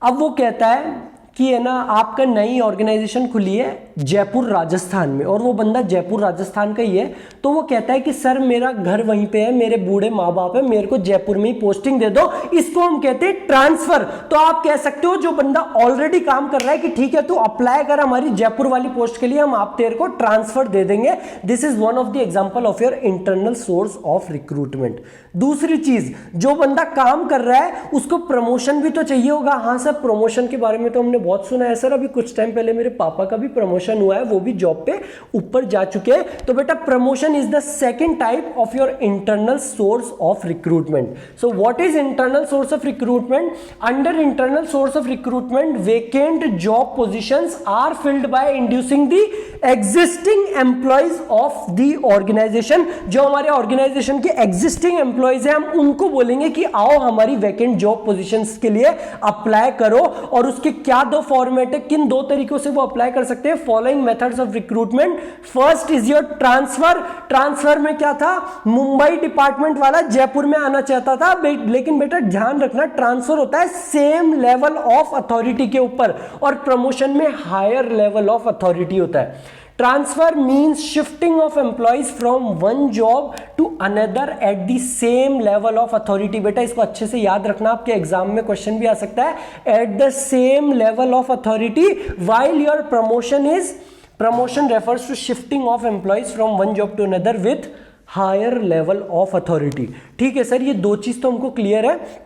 अब वो कहता है कि है ना आपका नई ऑर्गेनाइजेशन खुली है जयपुर राजस्थान में, और वो बंदा जयपुर राजस्थान का ही है। तो वो कहता है कि सर मेरा घर वहीं पे है, मेरे बूढ़े माँ बाप है, मेरे को जयपुर में ही पोस्टिंग दे दो। इसको हम कहते हैं ट्रांसफर। तो आप कह सकते हो जो बंदा ऑलरेडी काम कर रहा है कि ठीक है तू अप्लाई कर हमारी जयपुर वाली पोस्ट के लिए, हम आप तेरे को ट्रांसफर दे देंगे। This is one of the example of your internal source of recruitment. दूसरी चीज, जो बंदा काम कर रहा है उसको प्रमोशन भी तो चाहिए होगा। हाँ सर प्रमोशन के बारे में तो हमने बहुत सुना है सर, अभी कुछ टाइम पहले मेरे पापा का भी प्रमोशन हुआ है, वो भी जॉब पे ऊपर जा चुके हैं। तो बेटा promotion is the second type of your internal source of recruitment. So what is internal source of recruitment? Under internal source of recruitment vacant job positions are filled by inducing the existing employees of the organization. जो हमारे organisation के existing employees हैं हम उनको बोलेंगे कि आओ हमारी वैकेंट जॉब पोजीशंस के लिए अप्लाई करो। और उसके क्या दो फॉर्मेट है, किन दो तरीकों से वो अप्लाई कर सकते हैं? Following methods of recruitment. First is your transfer. Transfer में क्या था, मुंबई डिपार्टमेंट वाला जयपुर में आना चाहता था, लेकिन बेटा ध्यान रखना ट्रांसफर होता है सेम लेवल ऑफ अथॉरिटी के ऊपर, और प्रमोशन में हायर लेवल ऑफ अथॉरिटी होता है। Transfer means shifting of employees from one job to another at the same level of authority. बेटा इसको अच्छे से याद रखना, आपके एग्जाम में क्वेश्चन भी आ सकता है। At the same level of authority while your promotion refers to shifting of employees from one job to another with higher level of authority. ठीक है सर, ये दो चीज तो हमको क्लियर है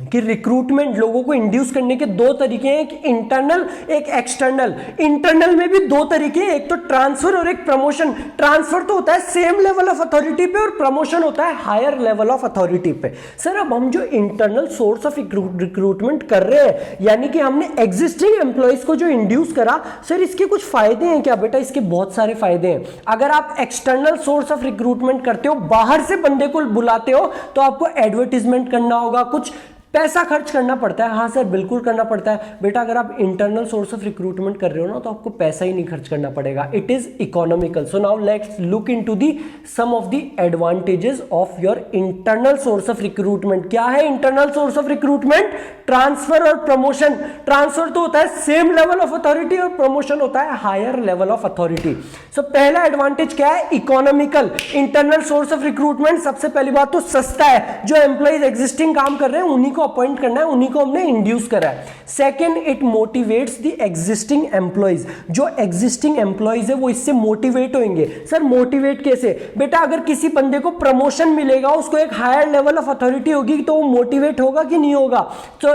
कि रिक्रूटमेंट लोगों को इंड्यूस करने के दो तरीके हैं, एक इंटरनल एक एक्सटर्नल। इंटरनल में भी दो तरीके हैं, एक तो ट्रांसफर और एक प्रमोशन। ट्रांसफर तो होता है सेम लेवल ऑफ अथॉरिटी पे और प्रमोशन होता है हायर लेवल ऑफ अथॉरिटी पे। सर अब हम जो इंटरनल सोर्स ऑफ रिक्रूटमेंट कर रहे हैं, यानी कि हमने एग्जिस्टिंग एम्प्लॉइज को जो इंड्यूस करा, सर इसके कुछ फायदे हैं क्या? बेटा इसके बहुत सारे फायदे हैं। अगर आप एक्सटर्नल सोर्स ऑफ रिक्रूटमेंट करते हो, बाहर से बंदे को बुलाते हो, तो आपको एडवर्टीजमेंट करना होगा, कुछ पैसा खर्च करना पड़ता है, हाँ सर बिल्कुल करना पड़ता है बेटा। अगर आप इंटरनल सोर्स ऑफ रिक्रूटमेंट कर रहे हो ना तो आपको पैसा ही नहीं खर्च करना पड़ेगा, it is economical. So now let's look into the some of the advantages of your internal source of recruitment. क्या है internal source of recruitment? Transfer और प्रमोशन। ट्रांसफर तो होता है सेम लेवल ऑफ अथॉरिटी और प्रमोशन होता है higher level of authority. So पहला एडवांटेज क्या है? Economical. Internal source of recruitment सबसे पहली बात तो सस्ता है, जो एम्प्लॉइज एग्जिस्टिंग काम कर रहे हैं उन्हीं को अपॉइंट करना है, उन्हीं को हमने इंड्यूस करा है। Second, it motivates the existing employees. जो एग्जिस्टिंग एम्प्लॉइज है वो इससे मोटिवेट होंगे। सर मोटिवेट कैसे? बेटा अगर किसी बंदे को प्रमोशन मिलेगा, उसको एक हायर लेवल ऑफ अथॉरिटी होगी, तो वो मोटिवेट होगा कि नहीं होगा? तो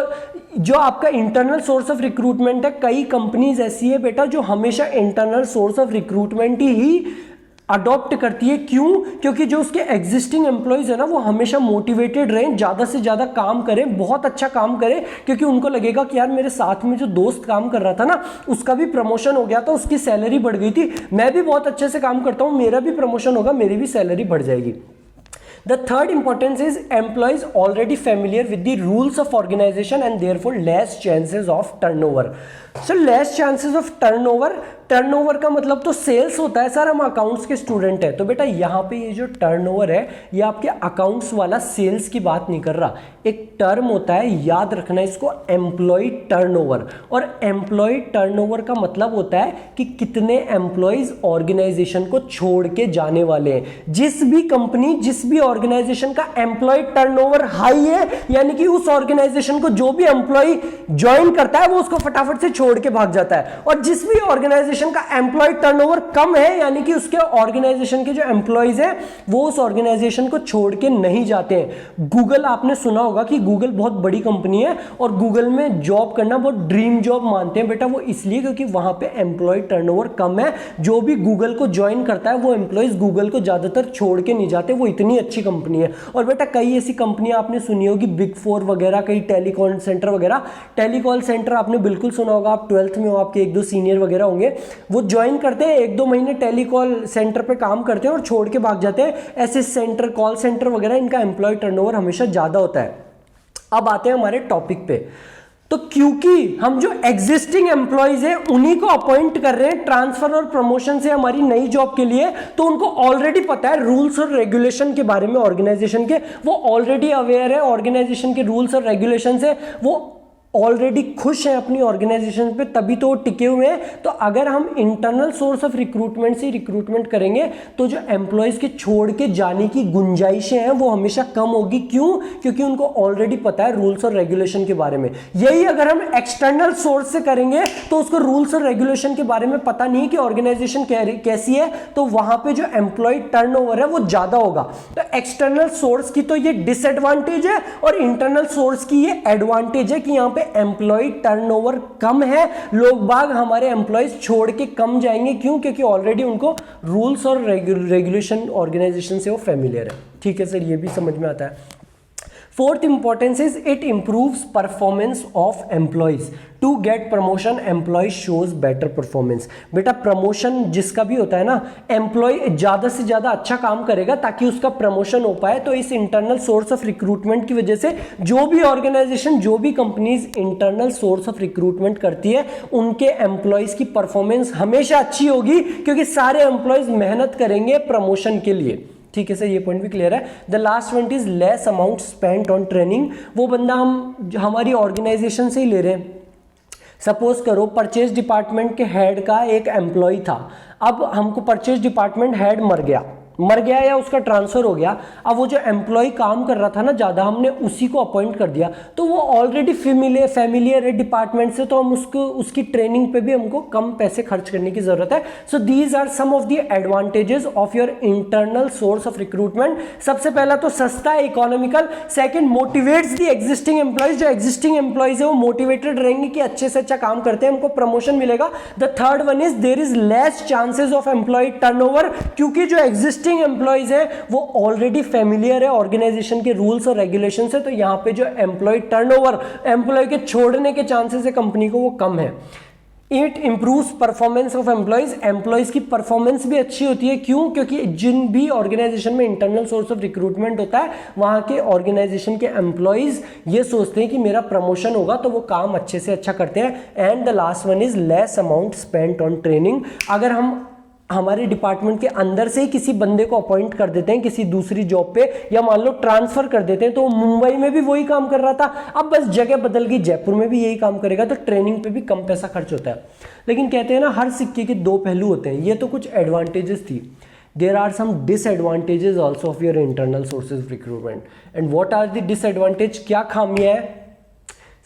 जो आपका इंटरनल सोर्स ऑफ रिक्रूटमेंट है, कई कंपनीज ऐसी है बेटा जो हमेशा internal source of recruitment he adopt करती है। क्यों? क्योंकि जो उसके एग्जिस्टिंग एम्प्लॉइज है ना वो हमेशा मोटिवेटेड रहें, ज्यादा से ज्यादा काम करें, बहुत अच्छा काम करें, क्योंकि उनको लगेगा कि यार मेरे साथ में जो दोस्त काम कर रहा था ना उसका भी प्रमोशन हो गया था, उसकी सैलरी बढ़ गई थी, मैं भी बहुत अच्छे से काम करता हूं, मेरा भी प्रमोशन होगा, मेरी भी सैलरी बढ़ जाएगी। The third importance is employees already familiar with the rules of organization and therefore less chances of turnover. So less chances of turnover, turnover का मतलब तो सेल्स होता है। सर हम अकाउंट्स के स्टूडेंट है, तो बेटा यहाँ पे ये जो टर्नओवर है ये आपके अकाउंट्स वाला सेल्स की बात नहीं कर रहा, एक टर्म होता है, याद रखना इसको, एम्प्लॉय टर्नओवर। और एम्प्लॉय टर्नओवर का मतलब होता है कि कितने एम्प्लॉयज ऑर्गेनाइजेशन को छोड़ के जाने वाले हैं। जिस भी कंपनी, जिस भी ऑर्गेनाइजेशन का एम्प्लॉय टर्नओवर हाई है, यानी कि उस ऑर्गेनाइजेशन को जो भी एम्प्लॉय ज्वाइन करता है वो उसको फटाफट से छोड़ के भाग जाता है। और जिस भी ऑर्गेनाइजेशन का एम्प्लॉय टर्नओवर कम है, यानी कि उसके ऑर्गेनाइजेशन के जो एम्प्लॉइज हैं वो उस ऑर्गेनाइजेशन को छोड़ के नहीं जाते हैं। गूगल, आपने सुना होगा कि गूगल बहुत बड़ी कंपनी है और गूगल में जॉब करना बहुत ड्रीम जॉब मानते हैं बेटा, वो इसलिए क्योंकि वहां पे एम्प्लॉय टर्नओवर कम है। जो भी गूगल को ज्वाइन करता है वो एम्प्लॉइज गूगल को ज्यादातर छोड़ के नहीं जाते, वो इतनी अच्छी कंपनी है। और बेटा कई ऐसी कंपनियां आपने सुनी होगी, बिग फोर वगैरह, कई टेलीकॉल सेंटर वगैरह। टेलीकॉल सेंटर आपने बिल्कुल सुना होगा, आप 12th में हो, आपके एक दो सीनियर वगैरह होंगे, वो ज्वाइन करते हैं, 1-2 महीने टेलीकॉल सेंटर पे काम करते हैं और छोड़ के भाग जाते हैं। ऐसे सेंटर, कॉल सेंटर वगैरह, इनका एम्प्लॉय टर्नओवर हमेशा ज्यादा होता है। अब आते हैं हमारे टॉपिक पे। तो क्योंकि हम जो एग्जिस्टिंग एम्प्लॉइज हैं उन्हीं को अपॉइंट कर रहे हैं ट्रांसफर और प्रमोशन से हमारी नई जॉब के लिए, तो उनको ऑलरेडी पता है रूल्स और रेगुलेशन के बारे में ऑर्गेनाइजेशन के, वो ऑलरेडी अवेयर है ऑर्गेनाइजेशन के रूल्स और रेगुलेशन से, वो ऑलरेडी खुश हैं अपनी ऑर्गेनाइजेशन पे, तभी तो वो टिके हुए हैं। तो अगर हम इंटरनल सोर्स ऑफ रिक्रूटमेंट से रिक्रूटमेंट करेंगे तो जो एम्प्लॉयज के छोड़ के जाने की गुंजाइशें हैं वो हमेशा कम होगी। क्यों? क्योंकि उनको ऑलरेडी पता है रूल्स और रेगुलेशन के बारे में। यही अगर हम एक्सटर्नल सोर्स से करेंगे तो उसको रूल्स और रेगुलेशन के बारे में पता नहीं कि ऑर्गेनाइजेशन कैसी है, तो वहां पे जो एम्प्लॉय टर्नओवर है वो ज्यादा होगा। तो एक्सटर्नल सोर्स की तो ये डिसएडवांटेज है और इंटरनल सोर्स की ये एडवांटेज है कि यहां पे एम्प्लॉय टर्नओवर कम है, लोग बाग हमारे एम्प्लॉयज छोड़ के कम जाएंगे। क्यों? क्योंकि ऑलरेडी उनको रूल्स और रेगुलेशन ऑर्गेनाइजेशन से वो फेमिलियर है। ठीक है सर, ये भी समझ में आता है। Fourth importance is it improves performance of employees. To get promotion employee shows better performance. बेटा प्रमोशन जिसका भी होता है ना, एम्प्लॉय ज्यादा से ज्यादा अच्छा काम करेगा ताकि उसका प्रमोशन हो पाए। तो इस इंटरनल सोर्स ऑफ रिक्रूटमेंट की वजह से जो भी ऑर्गेनाइजेशन, जो भी companies internal source of recruitment करती है उनके एम्प्लॉयज की परफॉर्मेंस हमेशा अच्छी होगी, क्योंकि सारे एम्प्लॉयज मेहनत करेंगे प्रमोशन के लिए। ठीक है सर, ये पॉइंट भी क्लियर है। The last point is less amount spent on training. वो बंदा हम हमारी ऑर्गेनाइजेशन से ही ले रहे हैं। सपोज करो परचेज डिपार्टमेंट के हेड का एक एम्प्लॉय था, अब हमको परचेज डिपार्टमेंट हेड मर गया या उसका ट्रांसफर हो गया। अब वो जो एम्प्लॉय काम कर रहा था ना ज्यादा, हमने उसी को अपॉइंट कर दिया, तो वो ऑलरेडी फेमिलियर है डिपार्टमेंट से, तो हम उसकी ट्रेनिंग पे भी हमको कम पैसे खर्च करने की जरूरत है। So these are some of the advantages of your internal source of recruitment. सबसे पहला तो सस्ता है, economical. Second, motivates the existing employees. जो एग्जिस्टिंग एम्प्लॉयज है वो मोटिवेटेड रहेंगे कि अच्छे से अच्छा काम करते हैं, हमको प्रमोशन मिलेगा। The third one is there is less chances of employee turnover, क्योंकि जो एग्जिस्टिंग एम्प्लॉइज है वो ऑलरेडी फेमिलियर है ऑर्गेनाइजेशन के रूल्स और रेगुलेशन से, तो यहां पे जो एम्प्लॉय टर्नओवर, एम्प्लॉय के छोड़ने के चांसेस है कंपनी को, वो कम है। It improves performance of employees, employees की परफॉर्मेंस भी अच्छी होती है। क्यों? क्योंकि जिन भी ऑर्गेनाइजेशन में इंटरनल सोर्स ऑफ रिक्रूटमेंट होता है वहां के ऑर्गेनाइजेशन के एम्प्लॉयज ये सोचते हैं कि मेरा प्रमोशन होगा, तो वो काम अच्छे से अच्छा करते हैं। And the last one is less amount spent on training. अगर हम हमारे डिपार्टमेंट के अंदर से ही किसी बंदे को अपॉइंट कर देते हैं किसी दूसरी जॉब पे, या मान लो ट्रांसफर कर देते हैं, तो मुंबई में भी वही काम कर रहा था, अब बस जगह बदल गई, जयपुर में भी यही काम करेगा, तो ट्रेनिंग पे भी कम पैसा खर्च होता है। लेकिन कहते हैं ना हर सिक्के के दो पहलू होते हैं, ये तो कुछ एडवांटेजेस थी। There are some disadvantages also of your internal sources recruitment. And what are the disadvantage? क्या खामियां है?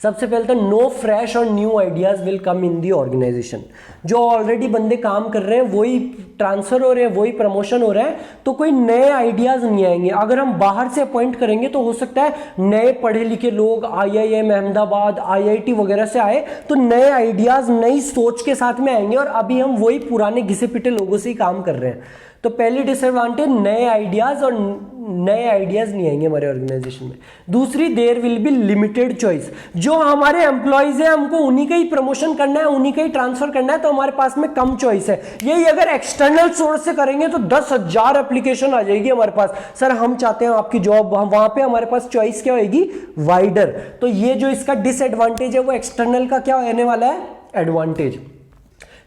सबसे पहले तो नो फ्रेश और new ideas will come in the organization. जो ऑलरेडी बंदे काम कर रहे हैं वही ट्रांसफर हो रहे हैं, वही प्रमोशन हो रहा है, तो कोई नए आइडियाज नहीं आएंगे। अगर हम बाहर से अपॉइंट करेंगे तो हो सकता है नए पढ़े लिखे लोग IIM अहमदाबाद IIT वगैरह से आए, तो नए आइडियाज नई सोच के साथ में आएंगे, और अभी हम वही पुराने घिसे पिटे लोगों से ही काम कर रहे हैं। तो पहली डिसएडवांटेज नए आइडियाज, और नए आइडियाज नहीं आएंगे हमारे ऑर्गेनाइजेशन में। दूसरी, there will be limited choice. जो हमारे एम्प्लॉयज हैं हमको उन्हीं का ही प्रमोशन करना है, उन्हीं का ही ट्रांसफर करना है, तो हमारे पास में कम चॉइस है। यही अगर एक्सटर्नल सोर्स से करेंगे तो 10,000 एप्लीकेशन आ जाएगी हमारे पास, सर हम चाहते हैं आपकी जॉब, वहां पे हमारे पास चॉइस क्या होगी? वाइडर। तो ये जो इसका डिसएडवांटेज है वो एक्सटर्नल का क्या होने वाला है? Advantage.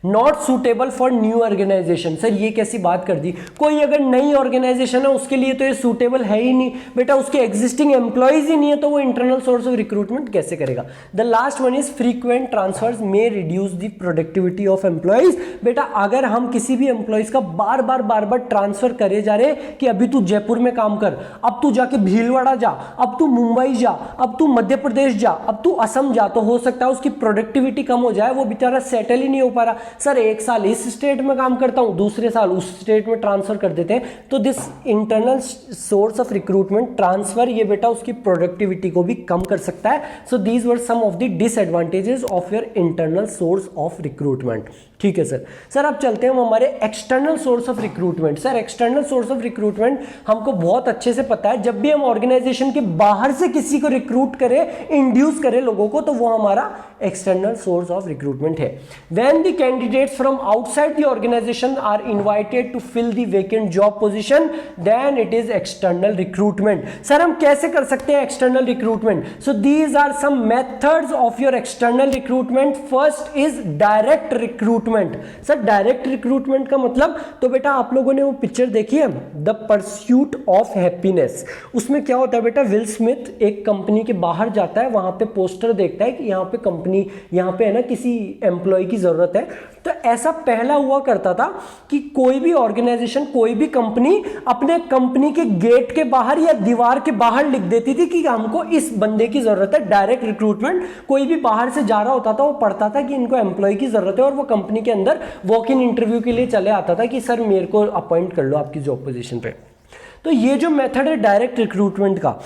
Not suitable for new organization. Sir ये कैसी बात कर दी? कोई अगर नई ऑर्गेनाइजेशन है उसके लिए तो ये सुटेबल है ही नहीं बेटा, उसके एग्जिस्टिंग एम्प्लॉयज ही नहीं है, तो वो इंटरनल सोर्स ऑफ रिक्रूटमेंट कैसे करेगा? The last one is frequent transfers may reduce the productivity of employees. बेटा अगर हम किसी भी एम्प्लॉयज का बार बार ट्रांसफर करे जा रहे कि अभी तू जयपुर में काम कर, अब तू जाके भीलवाड़ा जा, अब तू मुंबई जा, अब तू मध्य प्रदेश जा, अब तू असम जा, तो हो सकता है उसकी प्रोडक्टिविटी कम हो जाए, वो बेचारा सेटल ही नहीं हो पा रहा। सर एक साल इस स्टेट में काम करता हूं, दूसरे साल उस स्टेट में ट्रांसफर कर देते हैं, तो this internal source of recruitment transfer ये बेटा उसकी प्रोडक्टिविटी को भी कम कर सकता है। So these were some of the disadvantages of your internal source of recruitment. ठीक है सर अब चलते हैं हम हमारे external source of recruitment. Sir external source of recruitment हमको बहुत अच्छे से पता है, जब भी हम ऑर्गेनाइजेशन के बाहर से किसी को रिक्रूट करें, इंड्यूस करें लोगों को, तो वो हमारा एक्सटर्नल सोर्स ऑफ रिक्रूटमेंट है। When the candidates from outside the organization are invited to fill the vacant job position, then it is external recruitment. Sir हम कैसे कर सकते हैं external recruitment? So these are some methods of your external recruitment. First is direct recruitment. Sir direct recruitment का मतलब, तो बेटा आप लोगों ने वो पिक्चर देखी है द परस्यूट ऑफ हैप्पीनेस, उसमें क्या होता है बेटा, विल स्मिथ एक कंपनी के बाहर जाता है, वहां पे पोस्टर देखता है कि यहाँ पे कंपनी, यहाँ पे है ना किसी एम्प्लॉय की जरूरत है। तो ऐसा पहला हुआ करता था कि कोई भी ऑर्गेनाइजेशन, कोई भी कंपनी अपने कंपनी के गेट के बाहर या दीवार के बाहर लिख देती थी कि हमको इस बंदे की जरूरत है। डायरेक्ट रिक्रूटमेंट, कोई भी बाहर से जा रहा होता था वो पढ़ता था कि इनको एम्प्लॉय की जरूरत है, और वो कंपनी के अंदर वॉक इन इंटरव्यू के लिए चले आता था कि सर मेरे को अपॉइंट कर लो आपकी जॉब पोजीशन पे। तो ये जो मेथड है डायरेक्ट रिक्रूटमेंट का,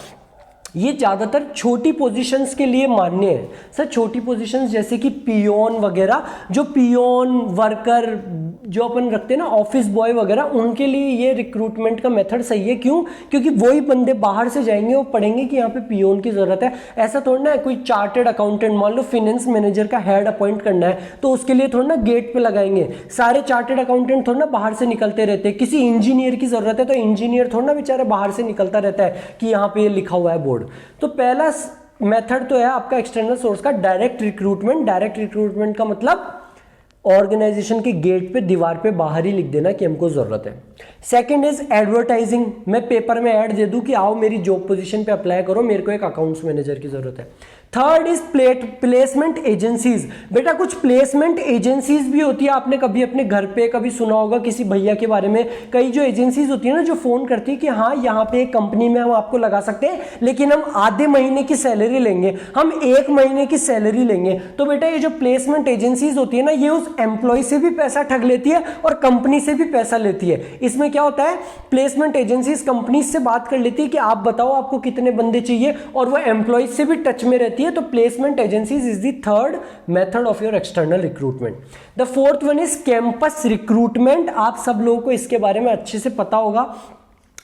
ये ज़्यादातर छोटी पोजीशंस के लिए मान्य है। सर छोटी पोजीशंस जैसे कि पियोन वगैरह, जो पियोन वर्कर जो अपन रखते हैं ना, ऑफिस बॉय वगैरह, उनके लिए ये रिक्रूटमेंट का मेथड सही है। क्यों? क्योंकि वही बंदे बाहर से जाएंगे, वो पढ़ेंगे कि यहाँ पे पियोन की जरूरत है। ऐसा थोड़ा ना है कोई चार्टेड अकाउंटेंट, मान लो फाइनेंस मैनेजर का हेड अपॉइंट करना है, तो उसके लिए थोड़ा ना गेट पे लगाएंगे। सारे चार्टेड अकाउंटेंट थोड़ा ना बाहर से निकलते रहते हैं। किसी इंजीनियर की जरूरत है तो इंजीनियर थोड़ा ना बेचारा बाहर से निकलता रहता है कि यहाँ पे लिखा हुआ है बोर्ड। तो पहला मेथड तो है आपका एक्सटर्नल सोर्स का डायरेक्ट रिक्रूटमेंट। डायरेक्ट रिक्रूटमेंट का मतलब ऑर्गेनाइजेशन के गेट पे, दीवार पे बाहर ही लिख देना कि हमको जरूरत है। सेकंड इज एडवर्टाइजिंग, मैं पेपर में ऐड दे दूं कि आओ मेरी जॉब पोजीशन पे अप्लाई करो, मेरे को एक अकाउंट्स मैनेजर की जरूरत है। Third is placement agencies. बेटा कुछ प्लेसमेंट एजेंसीज भी होती है, आपने कभी अपने घर पे कभी सुना होगा किसी भैया के बारे में, कई जो एजेंसीज होती है ना जो फोन करती है कि हाँ यहाँ पे एक कंपनी में हम आपको लगा सकते हैं, लेकिन हम आधे महीने की सैलरी लेंगे, हम 1 महीने की सैलरी लेंगे। तो बेटा ये जो प्लेसमेंट एजेंसीज होती है ना, ये उस एम्प्लॉय से भी पैसा ठग लेती है और कंपनी से भी पैसा लेती है। इसमें क्या होता है, प्लेसमेंट एजेंसीज कंपनी से बात कर लेती है कि आप बताओ आपको कितने बंदे चाहिए, और वो एम्प्लॉय से भी टच में रहती है। तो placement agencies is the third method of your external recruitment. The fourth one is campus recruitment. आप सब लोगों को इसके बारे में अच्छे से पता होगा।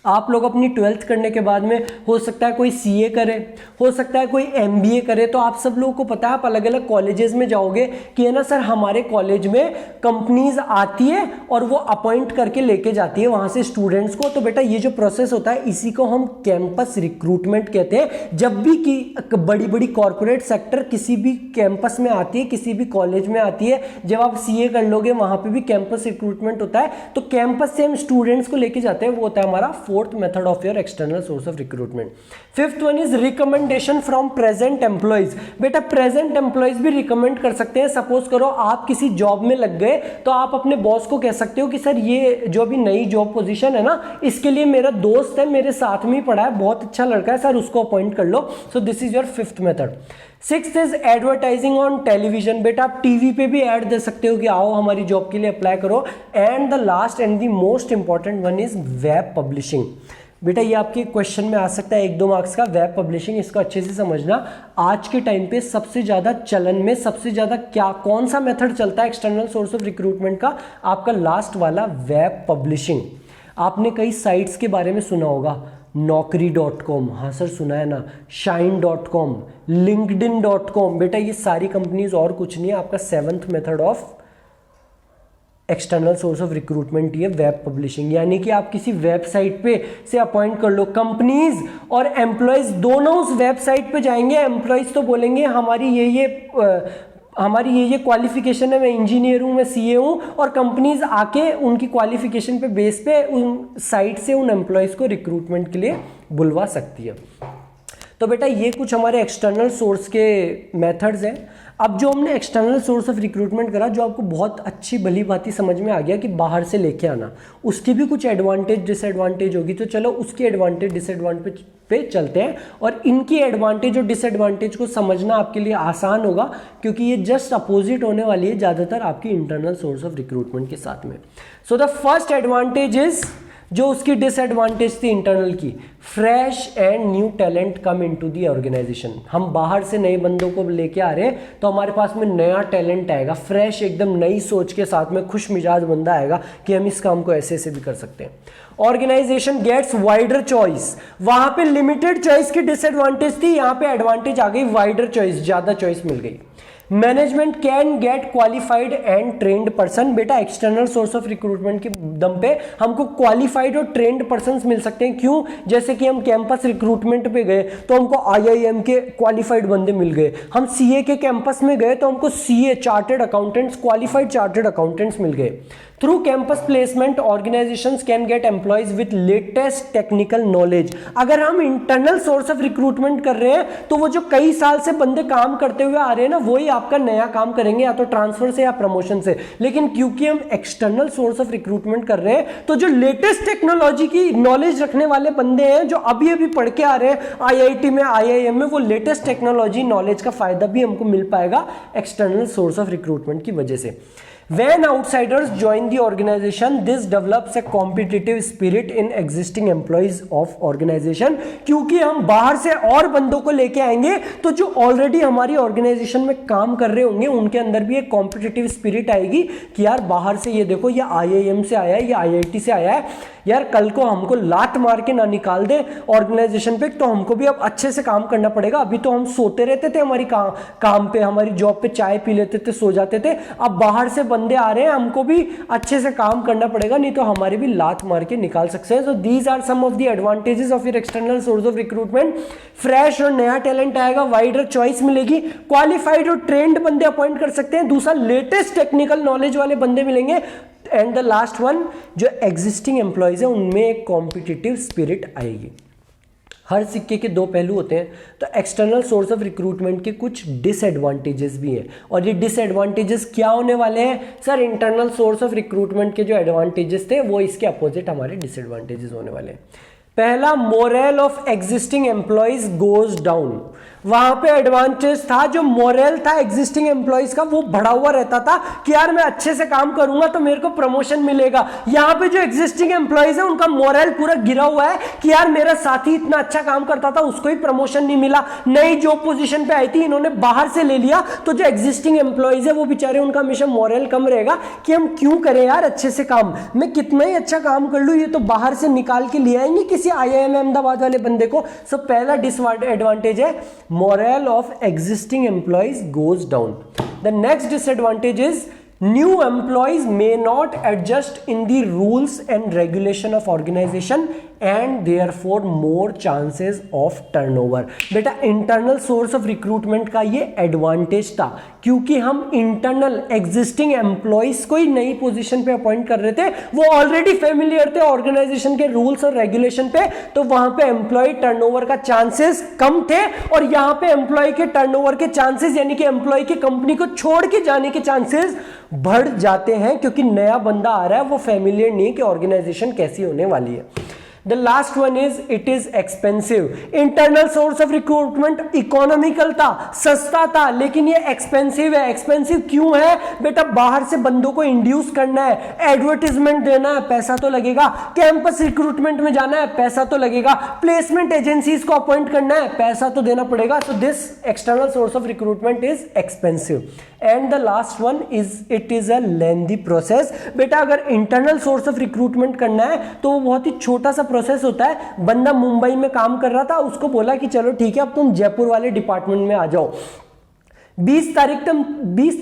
आप लोग अपनी 12th करने के बाद में हो सकता है कोई CA करे, हो सकता है कोई MBA करे, तो आप सब लोगों को पता है आप अलग अलग कॉलेजेस में जाओगे कि है ना सर हमारे कॉलेज में कंपनीज आती है और वो अपॉइंट करके लेके जाती है वहां से स्टूडेंट्स को। तो बेटा ये जो प्रोसेस होता है इसी को हम कैंपस रिक्रूटमेंट कहते हैं। जब भी की बड़ी बड़ी कॉर्पोरेट सेक्टर किसी भी कैंपस में आती है, किसी भी कॉलेज में आती है, जब आप CA कर लोगे वहां पे भी कैंपस रिक्रूटमेंट होता है, तो कैंपस से हम स्टूडेंट्स को लेके जाते हैं, वो होता है हमारा fourth method of your external source of recruitment. Fifth one is recommendation from present employees. बेटा प्रेजेंट एम्प्लॉइज भी रिकमेंड कर सकते हैं। सपोज करो आप किसी जॉब में लग गए तो आप अपने बॉस को कह सकते हो कि सर ये जो अभी नई जॉब पोजीशन है ना, इसके लिए मेरा दोस्त है, मेरे साथ में ही पढ़ा है, बहुत अच्छा लड़का है सर, उसको अपॉइंट कर लो। So this is your fifth method. Sixth is advertising on television. बेटा आप टीवी पे भी ऐड दे सकते हो कि आओ हमारी जॉब के लिए अप्लाई करो। And the last and the most important one is web publishing. बेटा ये आपके क्वेश्चन में आ सकता है 1-2 मार्क्स का, वेब पब्लिशिंग। इसको अच्छे से समझना। आज के टाइम पे सबसे ज्यादा चलन में सबसे ज्यादा कौन सा मेथड चलता है एक्सटर्नल सोर्स ऑफ रिक्रूटमेंट का? आपका लास्ट वाला वेब पब्लिशिंग। आपने कई साइट्स के बारे में सुना होगा, naukri.com, हाँ सर सुना है ना, shine.com, linkedin.com। बेटा ये सारी कंपनीज और कुछ नहीं है, आपका 7th method of external source of recruitment ये वेब पब्लिशिंग। यानी कि आप किसी वेबसाइट पे से अपॉइंट कर लो, कंपनीज और एम्प्लॉयज दोनों उस वेबसाइट पे जाएंगे। एम्प्लॉयज तो बोलेंगे हमारी ये क्वालिफिकेशन है, मैं इंजीनियर हूँ, मैं CA हूँ, और कंपनीज आके उनकी क्वालिफिकेशन पे बेस पे उन साइट से उन एम्प्लॉयज को रिक्रूटमेंट के लिए बुलवा सकती है। तो बेटा ये कुछ हमारे एक्सटर्नल सोर्स के मेथड्स हैं। अब जो हमने एक्सटर्नल सोर्स ऑफ रिक्रूटमेंट करा, जो आपको बहुत अच्छी भली बात समझ में आ गया कि बाहर से लेके आना, उसकी भी कुछ एडवांटेज डिसएडवांटेज होगी। तो चलो उसकी एडवांटेज डिसएडवांटेज पे चलते हैं, और इनकी एडवांटेज और डिसएडवांटेज को समझना आपके लिए आसान होगा, क्योंकि ये जस्ट अपोजिट होने वाली है ज़्यादातर आपकी इंटरनल सोर्स ऑफ रिक्रूटमेंट के साथ में। So the first advantage is, जो उसकी डिसएडवांटेज थी इंटरनल की, fresh and new talent come into the organization. हम बाहर से नए बंदों को लेके आ रहे हैं तो हमारे पास में नया टैलेंट आएगा, फ्रेश एकदम नई सोच के साथ में खुश मिजाज बंदा आएगा कि हम इस काम को ऐसे ऐसे भी कर सकते हैं। Organization gets wider choice. वहां पे लिमिटेड चॉइस की डिसएडवांटेज थी, यहाँ पे एडवांटेज आ गई, वाइडर चॉइस, ज्यादा चॉइस मिल गई। Management can get qualified and trend person. बेटा एक्सटर्नल सोर्स ऑफ रिक्रूटमेंट के दम पे हमको क्वालिफाइड और ट्रेंड पर्सन मिल सकते हैं। क्यों? जैसे कि हम कैंपस रिक्रूटमेंट पे गए तो हमको IIM के क्वालिफाइड बंदे मिल गए, हम CA के कैंपस में गए तो हमको CA chartered accountants, qualified chartered accountants मिल गए। Through campus placement organisations can get employees with latest technical knowledge. अगर हम इंटरनल सोर्स ऑफ रिक्रूटमेंट कर रहे हैं तो वो जो कई साल से बंदे काम करते हुए आ रहे हैं ना, वही आपका नया काम करेंगे, या तो ट्रांसफर से या प्रमोशन से। लेकिन क्योंकि हम एक्सटर्नल सोर्स ऑफ रिक्रूटमेंट कर रहे हैं तो जो लेटेस्ट टेक्नोलॉजी की नॉलेज रखने वाले बंदे हैं, जो अभी अभी पढ़ के आ रहे हैं IIT में, IIM में, वो लेटेस्ट टेक्नोलॉजी नॉलेज का फायदा भी हमको मिल पाएगा एक्सटर्नल सोर्स ऑफ रिक्रूटमेंट की वजह से। When outsiders join the organization, this develops a competitive spirit in existing employees of organization। क्योंकि हम बाहर से और बंदों को लेके आएंगे तो जो ऑलरेडी हमारी ऑर्गेनाइजेशन में काम कर रहे होंगे उनके अंदर भी एक कॉम्पिटिटिव स्पिरिट आएगी कि यार बाहर से ये देखो, ये IIM से आया है, ये IIT से आया है, यार कल को हमको लात मार के ना निकाल दे ऑर्गेनाइजेशन पे, तो हमको भी अब अच्छे से काम करना पड़ेगा। अभी तो हम सोते रहते थे हमारी काम पे, हमारी जॉब पे चाय पी लेते थे, सो जाते थे। अब बाहर से बंदे आ रहे हैं, हमको भी अच्छे से काम करना पड़ेगा, नहीं तो हमारी भी लात मार के निकाल सकते हैं। So these are some of the advantages of your external source of recruitment. Fresh और नया टैलेंट आएगा, वाइडर चॉइस मिलेगी, क्वालिफाइड और ट्रेंड बंदे अपॉइंट कर सकते हैं, दूसरा लेटेस्ट टेक्निकल नॉलेज वाले बंदे मिलेंगे, एंड द लास्ट वन, जो एग्जिस्टिंग एम्प्लॉयज है उनमें एक कॉम्पिटिटिव स्पिरिट आएगी। हर सिक्के के दो पहलू होते हैं, तो एक्सटर्नल सोर्स ऑफ रिक्रूटमेंट के कुछ डिसएडवांटेजेस भी हैं, और ये डिसएडवांटेजेस क्या होने वाले हैं? Sir internal source of recruitment के जो एडवांटेजेस थे वो इसके अपोजिट हमारे डिसएडवांटेजेस होने वाले हैं। पहला, moral of existing employees goes down. वहां पे एडवांटेज था, जो मोरल था एग्जिस्टिंग एम्प्लॉइज का वो बढ़ा हुआ रहता था कि यार मैं अच्छे से काम करूंगा तो मेरे को प्रमोशन मिलेगा। यहां पे जो एग्जिस्टिंग एम्प्लॉइज है उनका मोरल पूरा गिरा हुआ है कि यार मेरा साथी इतना अच्छा काम करता था, उसको ही प्रमोशन नहीं मिला, नई जॉब पोजीशन पे आई थी, इन्होंने बाहर से ले लिया। तो जो एग्जिस्टिंग एम्प्लॉइज है वो बेचारे, उनका हमेशा मोरल कम रहेगा कि हम क्यों करें यार अच्छे से काम, मैं कितना ही अच्छा काम कर लूं, ये तो बाहर से निकाल के ले आएंगे किसी IIM अहमदाबाद वाले बंदे को। सो पहला डिसएडवांटेज है moral of existing employees goes down. The next disadvantage is new employees may not adjust in the rules and regulation of organization and therefore more chances of turnover। बेटा इंटरनल सोर्स ऑफ रिक्रूटमेंट का ये advantage था, क्योंकि हम internal existing employees को ही नई position पे appoint कर रहे थे, वो ऑलरेडी फेमिलियर थे ऑर्गेनाइजेशन के रूल्स और रेगुलेशन पे, तो वहां पे एम्प्लॉय टर्नओवर का चांसेस कम थे। और यहां पे एम्प्लॉय के टर्नओवर के चांसेस, यानी कि एम्प्लॉय की कंपनी को छोड़ के जाने के चांसेस बढ़ जाते हैं, क्योंकि नया बंदा आ रहा है, वो फेमिलियर नहीं कि ऑर्गेनाइजेशन कैसी होने वाली है। The last one is it is expensive। Internal source of recruitment economical था, सस्ता था, लेकिन ये एक्सपेंसिव है। एक्सपेंसिव क्यों है बेटा? बाहर से बंदों को इंड्यूस करना है, एडवर्टीजमेंट देना है, पैसा तो लगेगा, कैंपस रिक्रूटमेंट में जाना है, पैसा तो लगेगा, प्लेसमेंट एजेंसीज को अपॉइंट करना है, पैसा तो देना पड़ेगा। So this external source of recruitment is expensive. And the last one is it is a lengthy process. बेटा अगर इंटरनल सोर्स ऑफ रिक्रूटमेंट करना है तो वो बहुत ही छोटा सा प्रोसेस होता है। बंदा मुंबई में काम कर रहा था, उसको बोला कि चलो ठीक है अब तुम जयपुर वाले डिपार्टमेंट में आ जाओ, 20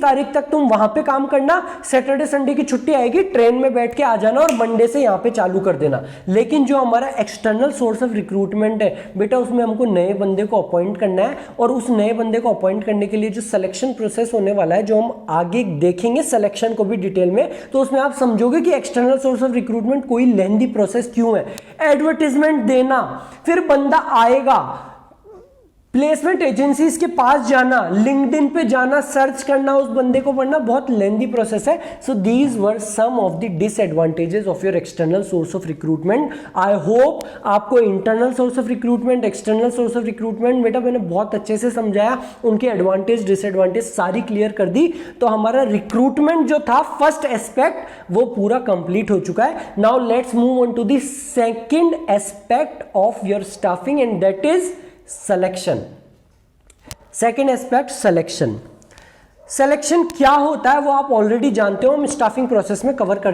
तारीख तक तुम वहां पे काम करना, सैटरडे संडे की छुट्टी आएगी, ट्रेन में बैठ के आ जाना और मंडे से यहां पे चालू कर देना। लेकिन जो हमारा एक्सटर्नल सोर्स ऑफ रिक्रूटमेंट है बेटा, उसमें हमको नए बंदे को अपॉइंट करना है, और उस नए बंदे को अपॉइंट करने के लिए जो सिलेक्शन प्रोसेस होने वाला है, जो हम आगे देखेंगे सिलेक्शन को भी डिटेल में, तो उसमें आप समझोगे कि एक्सटर्नल सोर्स ऑफ रिक्रूटमेंट कोई लेंथी प्रोसेस क्यों है। एडवर्टीजमेंट देना, फिर बंदा आएगा, प्लेसमेंट एजेंसीज के पास जाना, लिंक्डइन पे जाना, सर्च करना, उस बंदे को पढ़ना, बहुत लेंथी प्रोसेस है। So these were some of the disadvantages of your external source of recruitment. I hope आपको internal source of recruitment, external source of recruitment बेटा मैंने बहुत अच्छे से समझाया, उनके एडवांटेज डिसएडवांटेज सारी क्लियर कर दी। तो हमारा रिक्रूटमेंट जो था फर्स्ट एस्पेक्ट वो पूरा कंप्लीट हो चुका है। Now let's move on to the second aspect of your staffing and that is selection. Second aspect selection. Selection क्या होता है वो आप ऑलरेडी जानते हो, हम स्टाफिंग प्रोसेस में कवर कर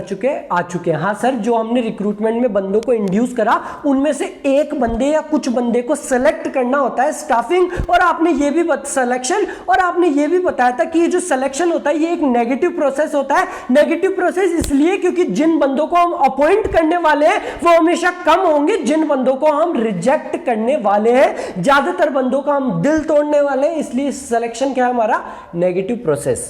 आ चुके हैं। हाँ सर, जो हमने रिक्रूटमेंट में बंदों को इंड्यूस करा उनमें से एक बंदे या कुछ बंदे को सेलेक्ट करना होता है स्टाफिंग। और आपने ये भी सिलेक्शन, और आपने ये भी बताया था कि ये जो सिलेक्शन होता है ये एक नेगेटिव प्रोसेस होता है। नेगेटिव प्रोसेस इसलिए क्योंकि जिन बंदों को हम अपॉइंट करने वाले हैं वो हमेशा कम होंगे जिन बंदों को हम रिजेक्ट करने वाले हैं। ज्यादातर बंदों का हम दिल तोड़ने वाले हैं, इसलिए सिलेक्शन क्या है हमारा? Negative process.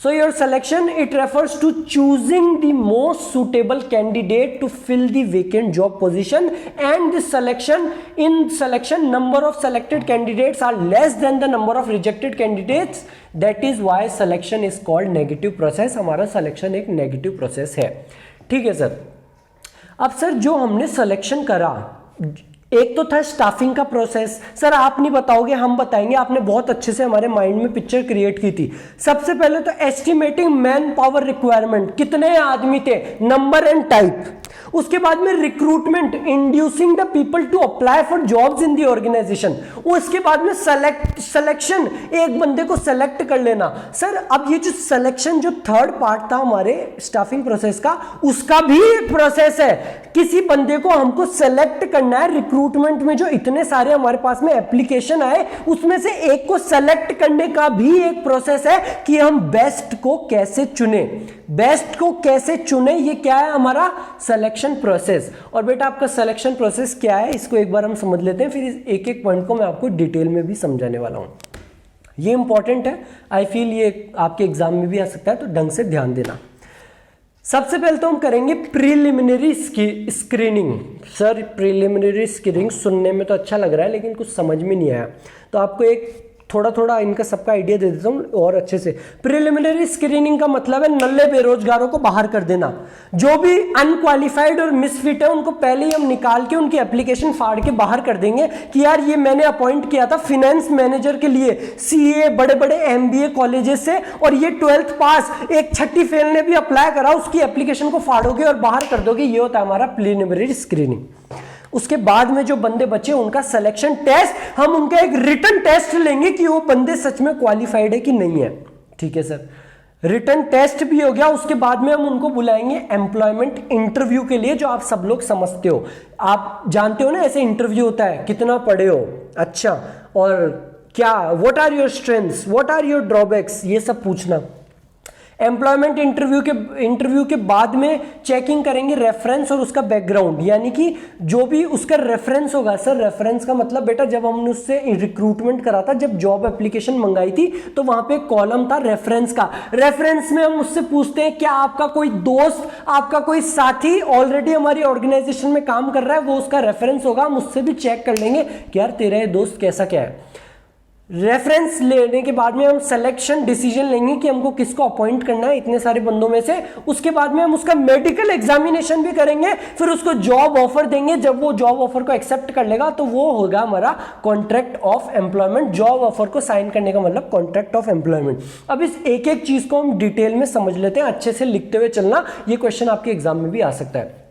So your selection, it refers to choosing the most suitable candidate to fill the vacant job position, and the selection number of selected candidates are less than the number of rejected candidates. That is why selection is called negative process. हमारा selection एक negative process है। ठीक है sir. अब sir जो हमने selection करा, एक तो था स्टाफिंग का प्रोसेस। सर आप नहीं बताओगे, हम बताएंगे, आपने बहुत अच्छे से हमारे माइंड में पिक्चर क्रिएट की थी। सबसे पहले तो एस्टिमेटिंग मैन पावर रिक्वायरमेंट, कितने आदमी थे, नंबर एंड टाइप। उसके बाद में recruitment, inducing the people to apply for jobs in the organization. उसके बाद में सिलेक्शन, एक बंदे को सेलेक्ट कर लेना। सर अब ये जो सिलेक्शन, जो थर्ड पार्ट था हमारे स्टाफिंग प्रोसेस का, उसका भी एक प्रोसेस है। किसी बंदे को हमको सेलेक्ट करना है। रिक्रूटमेंट में जो इतने सारे हमारे पास में एप्लीकेशन आए उसमें से एक को सेलेक्ट करने का भी एक प्रोसेस है कि हम बेस्ट को कैसे चुने। बेस्ट को कैसे चुने, ये क्या है हमारा सिलेक्शन प्रोसेस। और बेटा आपका सिलेक्शन प्रोसेस क्या है इसको एक बार हम समझ लेते हैं, फिर एक एक पॉइंट को मैं आपको डिटेल में भी समझाने वाला हूं। ये इंपॉर्टेंट है, आई फील ये आपके एग्जाम में भी आ सकता है, तो ढंग से ध्यान देना। सबसे पहले तो हम करेंगे preliminary screening. Sir preliminary screening सुनने में तो अच्छा लग रहा है लेकिन कुछ समझ में नहीं आया, तो आपको एक थोड़ा थोड़ा इनका सबका आइडिया दे देता हूँ और अच्छे से। प्रिलिमिनरी स्क्रीनिंग का मतलब है नल्ले बेरोजगारों को बाहर कर देना। जो भी अनक्वालिफाइड और मिसफिट है उनको पहले ही हम निकाल के उनकी एप्लीकेशन फाड़ के बाहर कर देंगे कि यार ये मैंने अपॉइंट किया था फाइनेंस मैनेजर के लिए सीए बड़े बड़े एमबीए कॉलेजेस से, और ये 12th पास एक छठी फेल ने भी अप्लाई करा, उसकी एप्लीकेशन को फाड़ोगे और बाहर कर दोगे। ये होता है हमारा प्रिलिमिनरी स्क्रीनिंग। उसके बाद में जो बंदे बचे उनका सिलेक्शन टेस्ट, हम उनका एक रिटन टेस्ट लेंगे कि वो बंदे सच में क्वालिफाइड है कि नहीं है। ठीक है सर, रिटन टेस्ट भी हो गया। उसके बाद में हम उनको बुलाएंगे एम्प्लॉयमेंट इंटरव्यू के लिए, जो आप सब लोग समझते हो, आप जानते हो ना ऐसे इंटरव्यू होता है, कितना पढ़े हो, अच्छा, और क्या, what are your strengths, what are your drawbacks, ये सब पूछना। एम्प्लॉयमेंट इंटरव्यू के बाद में चेकिंग करेंगे रेफरेंस और उसका बैकग्राउंड, यानी कि जो भी उसका रेफरेंस होगा। सर रेफरेंस का मतलब बेटा जब हमने उससे रिक्रूटमेंट करा था, जब जॉब एप्लीकेशन मंगाई थी, तो वहां पे कॉलम था रेफरेंस का। रेफरेंस में हम उससे पूछते हैं क्या आपका कोई दोस्त, आपका कोई साथी ऑलरेडी हमारी ऑर्गेनाइजेशन में काम कर रहा है, वो उसका रेफरेंस होगा। हम उससे भी चेक कर लेंगे कि यार तेरा ये दोस्त कैसा क्या है। रेफरेंस लेने के बाद में हम सिलेक्शन डिसीजन लेंगे कि हमको किसको अपॉइंट करना है इतने सारे बंदों में से। उसके बाद में हम उसका मेडिकल एग्जामिनेशन भी करेंगे, फिर उसको जॉब ऑफर देंगे। जब वो जॉब ऑफर को एक्सेप्ट कर लेगा तो वो होगा हमारा contract of employment. Job offer को साइन करने का मतलब कॉन्ट्रैक्ट ऑफ एम्प्लॉयमेंट। अब इस एक एक चीज को हम डिटेल में समझ लेते हैं, अच्छे से लिखते हुए चलना, ये क्वेश्चन आपके एग्जाम में भी आ सकता है।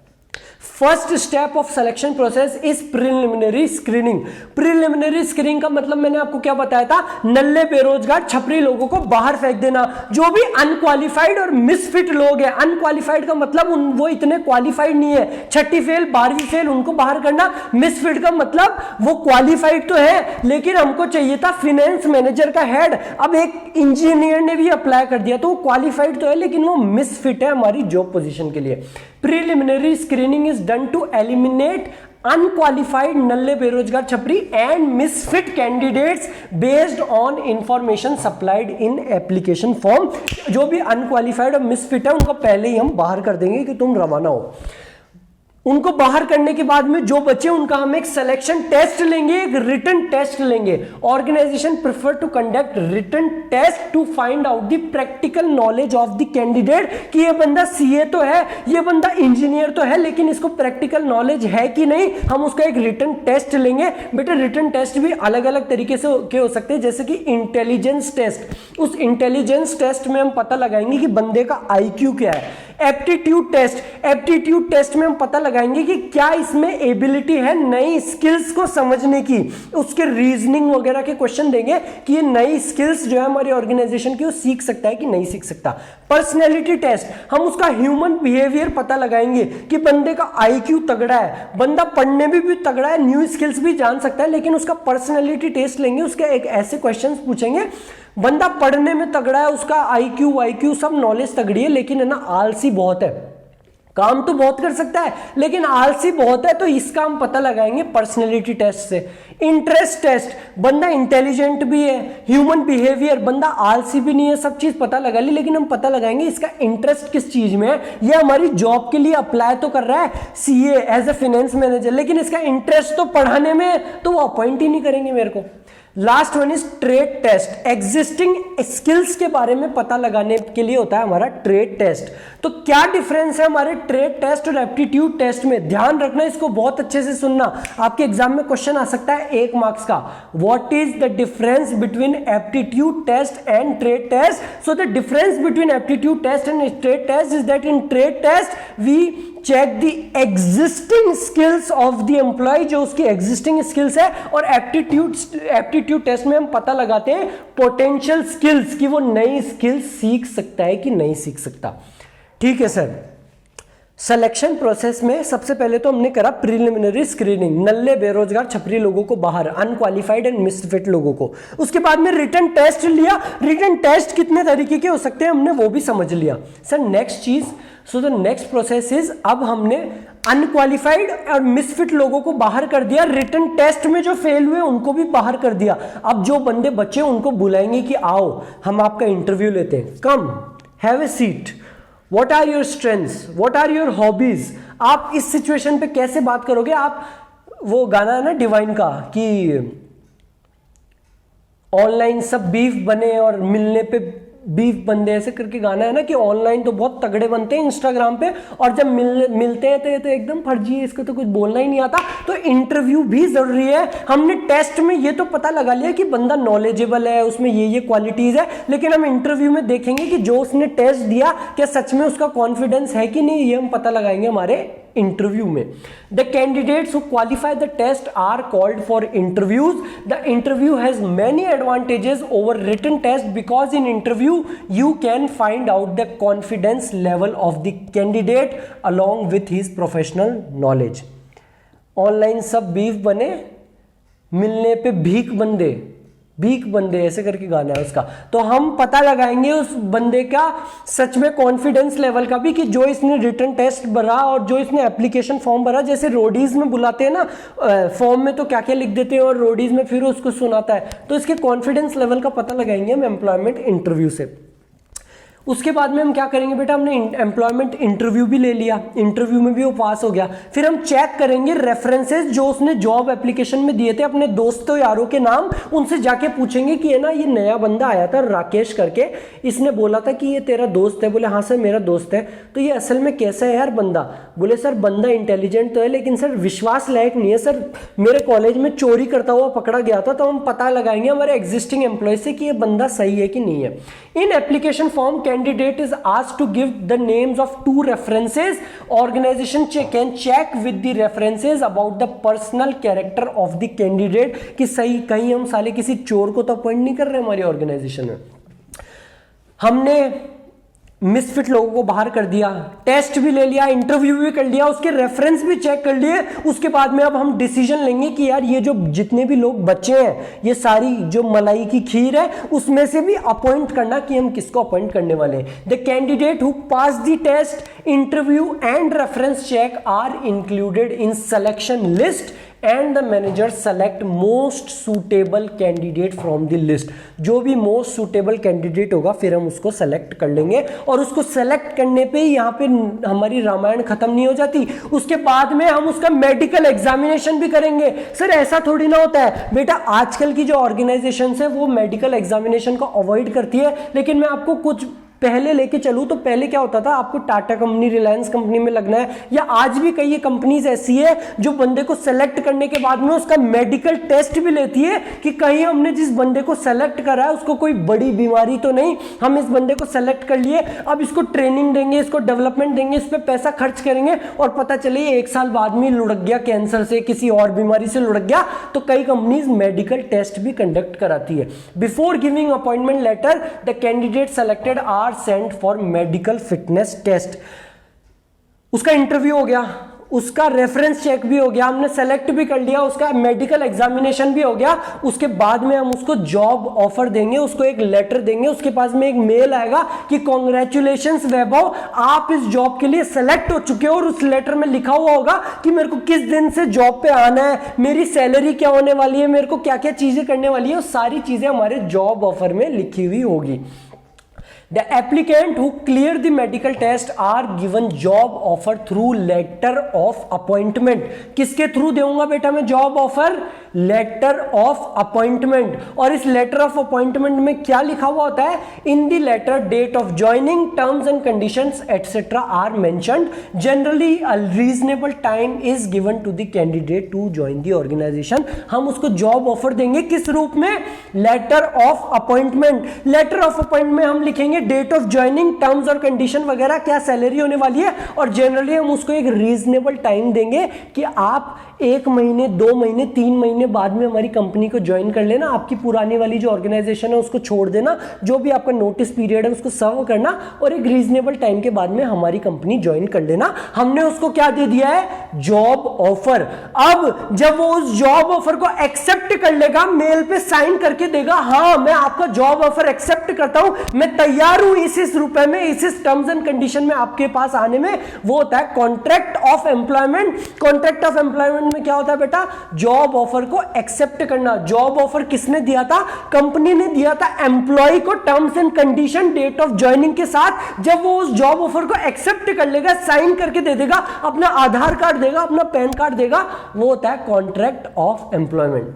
First step of selection process is preliminary screening. Preliminary screening का मतलब मैंने आपको क्या बताया था, नल्ले बेरोजगार छपरी लोगों को बाहर फेंक देना। जो भी अनक्वालिफाइड और मिसफिट लोग हैं, अनक्वालिफाइड का मतलब वो इतने क्वालिफाइड नहीं है, छठी फेल 12वीं फेल, उनको बाहर करना। मिसफिट का मतलब वो क्वालिफाइड तो है लेकिन हमको चाहिए था फाइनेंस मैनेजर का हेड, अब एक इंजीनियर ने भी अप्लाई कर दिया तो वो क्वालिफाइड तो है लेकिन वो मिसफिट है हमारी जॉब पोजीशन के लिए। Preliminary screening is done to eliminate unqualified नल्ले बेरोजगार छपरी and misfit candidates based on information supplied in application form. जो भी अनक्वालिफाइड और मिसफिट है उनको पहले ही हम बाहर कर देंगे कि तुम रवाना हो। उनको बाहर करने के बाद में जो बचे उनका हम एक सिलेक्शन टेस्ट लेंगे, एक रिटन टेस्ट लेंगे। Organization prefer to conduct written test to find out the practical knowledge of the candidate कि ये बंदा सीए तो है, ये बंदा इंजीनियर तो है, लेकिन इसको प्रैक्टिकल नॉलेज है कि नहीं। हम उसका एक रिटन टेस्ट लेंगे। बेटा रिटन टेस्ट भी अलग अलग तरीके से के हो सकते हैं, जैसे कि इंटेलिजेंस टेस्ट। उस इंटेलिजेंस टेस्ट में हम पता लगाएंगे कि बंदे का आईक्यू क्या है। एप्टीट्यूड टेस्ट में हम पता लगाएंगे कि क्या इसमें एबिलिटी है नई स्किल्स को समझने की, उसके रीजनिंग वगैरह के क्वेश्चन देंगे कि ये नई स्किल्स जो है हमारी ऑर्गेनाइजेशन की वो सीख सकता है कि नहीं सीख सकता। पर्सनैलिटी टेस्ट, हम उसका ह्यूमन बिहेवियर पता लगाएंगे कि बंदे का आईक्यू तगड़ा है, बंदा पढ़ने में भी तगड़ा है, न्यू स्किल्स भी जान सकता है, लेकिन उसका पर्सनैलिटी टेस्ट लेंगे। उसके एक ऐसे क्वेश्चन पूछेंगे, बंदा पढ़ने में तगड़ा है, उसका आईक्यू वाईक्यू सब नॉलेज तगड़ी है, लेकिन है ना आलसी बहुत है, काम तो बहुत कर सकता है लेकिन आलसी बहुत है, तो इसका हम पता लगाएंगे पर्सनैलिटी टेस्ट से। इंटरेस्ट टेस्ट, बंदा इंटेलिजेंट भी है, ह्यूमन बिहेवियर, बंदा आलसी भी नहीं है, सब चीज पता लगा ली, लेकिन हम पता लगाएंगे इसका इंटरेस्ट किस चीज में है। ये हमारी जॉब के लिए अप्लाई तो कर रहा है CA as a finance manager, लेकिन इसका इंटरेस्ट तो पढ़ाने में है, तो वो अपॉइंट ही नहीं करेंगे मेरे को। Last one is trade test, existing skills के बारे में पता लगाने के लिए होता है हमारा ट्रेड टेस्ट। तो क्या डिफरेंस है हमारे ट्रेड टेस्ट और एप्टीट्यूड टेस्ट में, ध्यान रखना, इसको बहुत अच्छे से सुनना, आपके एग्जाम में क्वेश्चन आ सकता है 1 मार्क्स का। What is the difference between aptitude test and trade test? So the difference between aptitude test and trade test is that in trade test we check the existing skills of the employee, जो उसकी existing skills है, और aptitude test में हम पता लगाते हैं potential skills कि वो नई स्किल्स सीख सकता है कि नहीं सीख सकता। ठीक है सर। सिलेक्शन प्रोसेस में सबसे पहले तो हमने करा प्रिलिमिनरी स्क्रीनिंग, नल्ले बेरोजगार छपरी लोगों को बाहर, अनक्वालिफाइड एंड मिसफिट लोगों को। उसके बाद में रिटन टेस्ट लिया, रिटन टेस्ट कितने तरीके के हो सकते हैं हमने वो भी समझ लिया। सर नेक्स्ट चीज, so the next process is, अब हमने अनक्वालिफाइड और मिसफिट लोगों को बाहर कर दिया, रिटन टेस्ट में जो फेल हुए उनको भी बाहर कर दिया। अब जो बंदे बचे उनको बुलाएंगे कि आओ हम आपका इंटरव्यू लेते हैं, come have a seat, what are your strengths, what are your hobbies. आप इस सिचुएशन पे कैसे बात करोगे? आप वो गाना है ना डिवाइन का कि ऑनलाइन सब बीफ बने और मिलने पे बीफ बंदे, ऐसे करके गाना है ना कि ऑनलाइन तो बहुत तगड़े बनते हैं इंस्टाग्राम पे, और जब मिलते हैं तो एकदम फर्जी है, इसको तो कुछ बोलना ही नहीं आता। तो इंटरव्यू भी जरूरी है। हमने टेस्ट में ये तो पता लगा लिया कि बंदा नॉलेजेबल है, उसमें ये क्वालिटीज है, लेकिन हम इंटरव्यू में देखेंगे कि जो उसने टेस्ट दिया क्या सच में उसका कॉन्फिडेंस है कि नहीं, ये हम पता लगाएंगे हमारे इंटरव्यू में। The candidates who qualify the test are called for interviews. The interview has many advantages over written test because in interview you can find out the confidence level of the candidate along with his professional knowledge. Online सब beef बने, मिलने पे भीख बंदे ऐसे करके गाना है उसका। तो हम पता लगाएंगे उस बंदे का सच में कॉन्फिडेंस लेवल का भी, कि जो इसने रिटन टेस्ट भरा और जो इसने एप्लीकेशन फॉर्म भरा, जैसे रोडीज में बुलाते हैं ना, फॉर्म में तो क्या क्या लिख देते हैं और रोडीज में फिर उसको सुनाता है, तो इसके कॉन्फिडेंस लेवल का पता लगाएंगे हम एम्प्लॉयमेंट इंटरव्यू से। उसके बाद में हम क्या करेंगे बेटा, हमने एम्प्लॉयमेंट इंटरव्यू भी ले लिया, इंटरव्यू में भी वो पास हो गया, फिर हम चेक करेंगे रेफरेंसेस जो उसने जॉब एप्लीकेशन में दिए थे अपने दोस्तों यारों के नाम, उनसे जाके पूछेंगे कि है ना ये नया बंदा आया था राकेश करके, इसने बोला था कि ये तेरा दोस्त है। बोले हाँ सर मेरा दोस्त है। तो ये असल में कैसा है यार बंदा? बोले सर बंदा इंटेलिजेंट तो है लेकिन सर विश्वास लायक नहीं है सर, मेरे कॉलेज में चोरी करता हुआ पकड़ा गया था। तो हम पता लगाएंगे हमारे एग्जिस्टिंग एम्प्लॉय से कि ये बंदा सही है कि नहीं है। In application form candidate is asked to give the names of 2 references. Organization can check with the references about the personal character of the candidate कि सही कहीं हम साले किसी चोर को तो अपॉइंट नहीं कर रहे हमारी ऑर्गेनाइजेशन में। हमने मिसफिट लोगों को बाहर कर दिया, टेस्ट भी ले लिया, इंटरव्यू भी कर लिया, उसके रेफरेंस भी चेक कर लिए। उसके बाद में अब हम डिसीजन लेंगे कि यार ये जो जितने भी लोग बचे हैं, ये सारी जो मलाई की खीर है उसमें से भी अपॉइंट करना कि हम किसको अपॉइंट करने वाले हैं। The candidate who pass the test, interview and reference check are included in selection list and the manager select most suitable candidate from the list. जो भी मोस्ट सुटेबल कैंडिडेट होगा फिर हम उसको सेलेक्ट कर लेंगे, और उसको सेलेक्ट करने पे यहाँ पे हमारी रामायण खत्म नहीं हो जाती। उसके बाद में हम उसका मेडिकल एग्जामिनेशन भी करेंगे। सर ऐसा थोड़ी ना होता है बेटा, आजकल की जो ऑर्गेनाइजेशन है वो मेडिकल एग्जामिनेशन को अवॉइड करती है, लेकिन मैं आपको कुछ पहले लेके चलूं तो पहले क्या होता था, आपको टाटा कंपनी, रिलायंस कंपनी में लगना है, या आज भी कई कंपनीज ऐसी है जो बंदे को सेलेक्ट करने के बाद में उसका मेडिकल टेस्ट भी लेती है कि कहीं हमने जिस बंदे को सेलेक्ट करा है उसको कोई बड़ी बीमारी तो नहीं, हम इस बंदे को सेलेक्ट कर लिए, अब इसको ट्रेनिंग देंगे, इसको डेवलपमेंट देंगे, इस पर पैसा खर्च करेंगे और पता चले 1 साल बाद में लुढ़क गया कैंसर से, किसी और बीमारी से लुढ़क गया। तो कई कंपनीज मेडिकल टेस्ट भी कंडक्ट कराती है। Before giving appointment letter the candidate selected are sent for medical fitness test. उसका इंटरव्यू हो गया, उसका रेफरेंस चेक भी हो गया, हमने सेलेक्ट भी कर लिया, उसका मेडिकल एग्जामिनेशन भी हो गया। उसके बाद में हम उसको जॉब ऑफर देंगे, उसको एक लेटर देंगे, उसके पास में एक मेल आएगा कि कॉन्ग्रेचुलेशंस वैभव, आप इस जॉब के लिए सेलेक्ट हो चुके हो। और उस लेटर में लिखा हुआ होगा कि मेरे को किस दिन से जॉब पे आना है, मेरी सैलरी क्या होने वाली है, मेरे को क्या क्या चीजें करने वाली है, वो सारी चीजें हमारे जॉब ऑफर में लिखी हुई होगी। The applicant who cleared the medical test are given job offer through letter of appointment. किसके थ्रू दूंगा बेटा मैं job offer? Letter of appointment. और इस लेटर ऑफ अपॉइंटमेंट में क्या लिखा हुआ होता है? In the letter date of joining, terms and conditions etcetera are mentioned. Generally a reasonable time is given to the candidate to join the organization. हम उसको जॉब ऑफर देंगे किस रूप में? Letter of appointment. Letter of appointment हम लिखेंगे date of joining, terms और condition वगैरह, क्या सैलरी होने वाली है, और जनरली हम उसको एक रीजनेबल टाइम देंगे कि आप 1 महीने, 2 महीने, 3 महीने बाद में हमारी कंपनी को ज्वाइन कर लेना, आपकी पुरानी वाली जो ऑर्गेनाइजेशन है उसको छोड़ देना, जो भी आपका नोटिस पीरियड है उसको सर्व करना, और एक रीजनेबल टाइम के बाद में हमारी कंपनी ज्वाइन कर लेना। हमने उसको क्या दे दिया है? Job offer. अब जब वो उस जॉब ऑफर को एक्सेप्ट कर लेगा, मेल पे साइन करके देगा, हाँ मैं आपका जॉब ऑफर एक्सेप्ट करता हूं, मैं तैयार हूं इस रुपए में, इस टर्म्स एंड कंडीशन में आपके पास आने में, वो होता है contract of employment. Contract of employment में क्या होता है बेटा? जॉब ऑफर को एक्सेप्ट करना। जॉब ऑफर किसने दिया था? कंपनी ने दिया था एम्प्लॉय को, terms and condition, date of joining के साथ। जब वो उस जॉब ऑफर को एक्सेप्ट कर लेगा, साइन करके दे देगा, अपना आधार कार्ड देगा, अपना पैन कार्ड देगा, वो होता है contract of employment.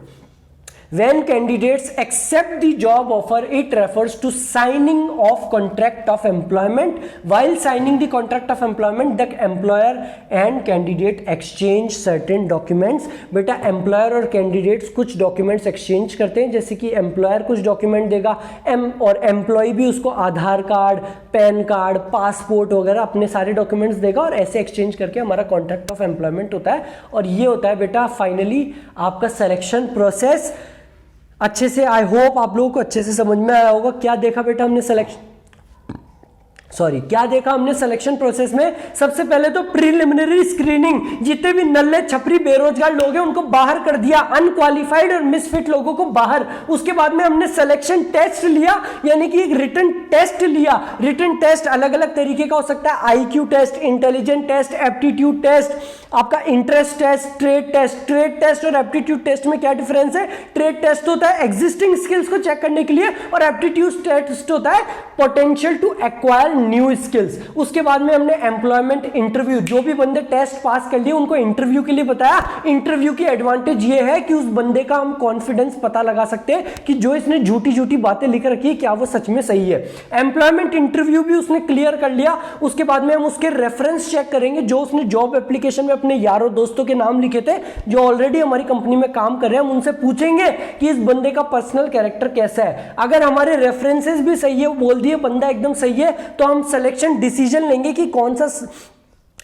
When candidates accept the job offer, it refers to signing of contract of employment. While signing the contract of employment, the employer and candidate exchange certain documents. बेटा employer और candidates कुछ documents exchange करते हैं, जैसे कि employer कुछ document देगा और employee भी उसको आधार कार्ड, पैन कार्ड, पासपोर्ट वगैरह अपने सारे डॉक्यूमेंट्स देगा और ऐसे एक्सचेंज करके हमारा कॉन्ट्रैक्ट ऑफ एम्प्लॉयमेंट होता है। और ये होता है बेटा फाइनली आपका सिलेक्शन प्रोसेस। अच्छे से आई होप आप लोगों को अच्छे से समझ में आया होगा। क्या देखा बेटा हमने क्या देखा हमने सिलेक्शन प्रोसेस में? सबसे पहले तो प्रीलिमिनरी स्क्रीनिंग, जितने भी नल्ले छपरी बेरोजगार लोग हैं उनको बाहर कर दिया, अनक्वालिफाइड और मिसफिट लोगों को बाहर। उसके बाद में हमने सिलेक्शन टेस्ट लिया, यानी कि एक रिटन टेस्ट लिया। रिटन टेस्ट अलग अलग तरीके का हो सकता है, IQ test, intelligent test, aptitude test, आपका interest test, trade test. Trade test और एप्टीट्यूड टेस्ट में क्या डिफरेंस है? ट्रेड टेस्ट होता है एग्जिस्टिंग स्किल्स को चेक करने के लिए और एप्टीट्यूड टेस्ट होता है potential to acquire new skills. उसके बाद में हमने एम्प्लॉयमेंट इंटरव्यू, जो भी बंदे टेस्ट पास कर लिए उनको इंटरव्यू के लिए बताया। इंटरव्यू की एडवांटेज ये है कि उस बंदे का हम कॉन्फिडेंस पता लगा सकते हैं कि जो इसने झूठी झूठी बातें लिख रखी है क्या वो सच में सही है। एम्प्लॉयमेंट इंटरव्यू भी उसने क्लियर कर लिया। उसके बाद में हम उसके रेफरेंस चेक करेंगे, जो उसने जॉब एप्लीकेशन में अपने यारों दोस्तों के नाम लिखे थे जो ऑलरेडी हमारी कंपनी में काम कर रहे हैं। हम उनसे पूछेंगे कि इस बंदे का पर्सनल कैरेक्टर कैसा है। अगर हमारे रेफरेंसेस भी सही है, बोल दिए बंदा एकदम सही है, तो हम सिलेक्शन डिसीजन लेंगे कि कौन सा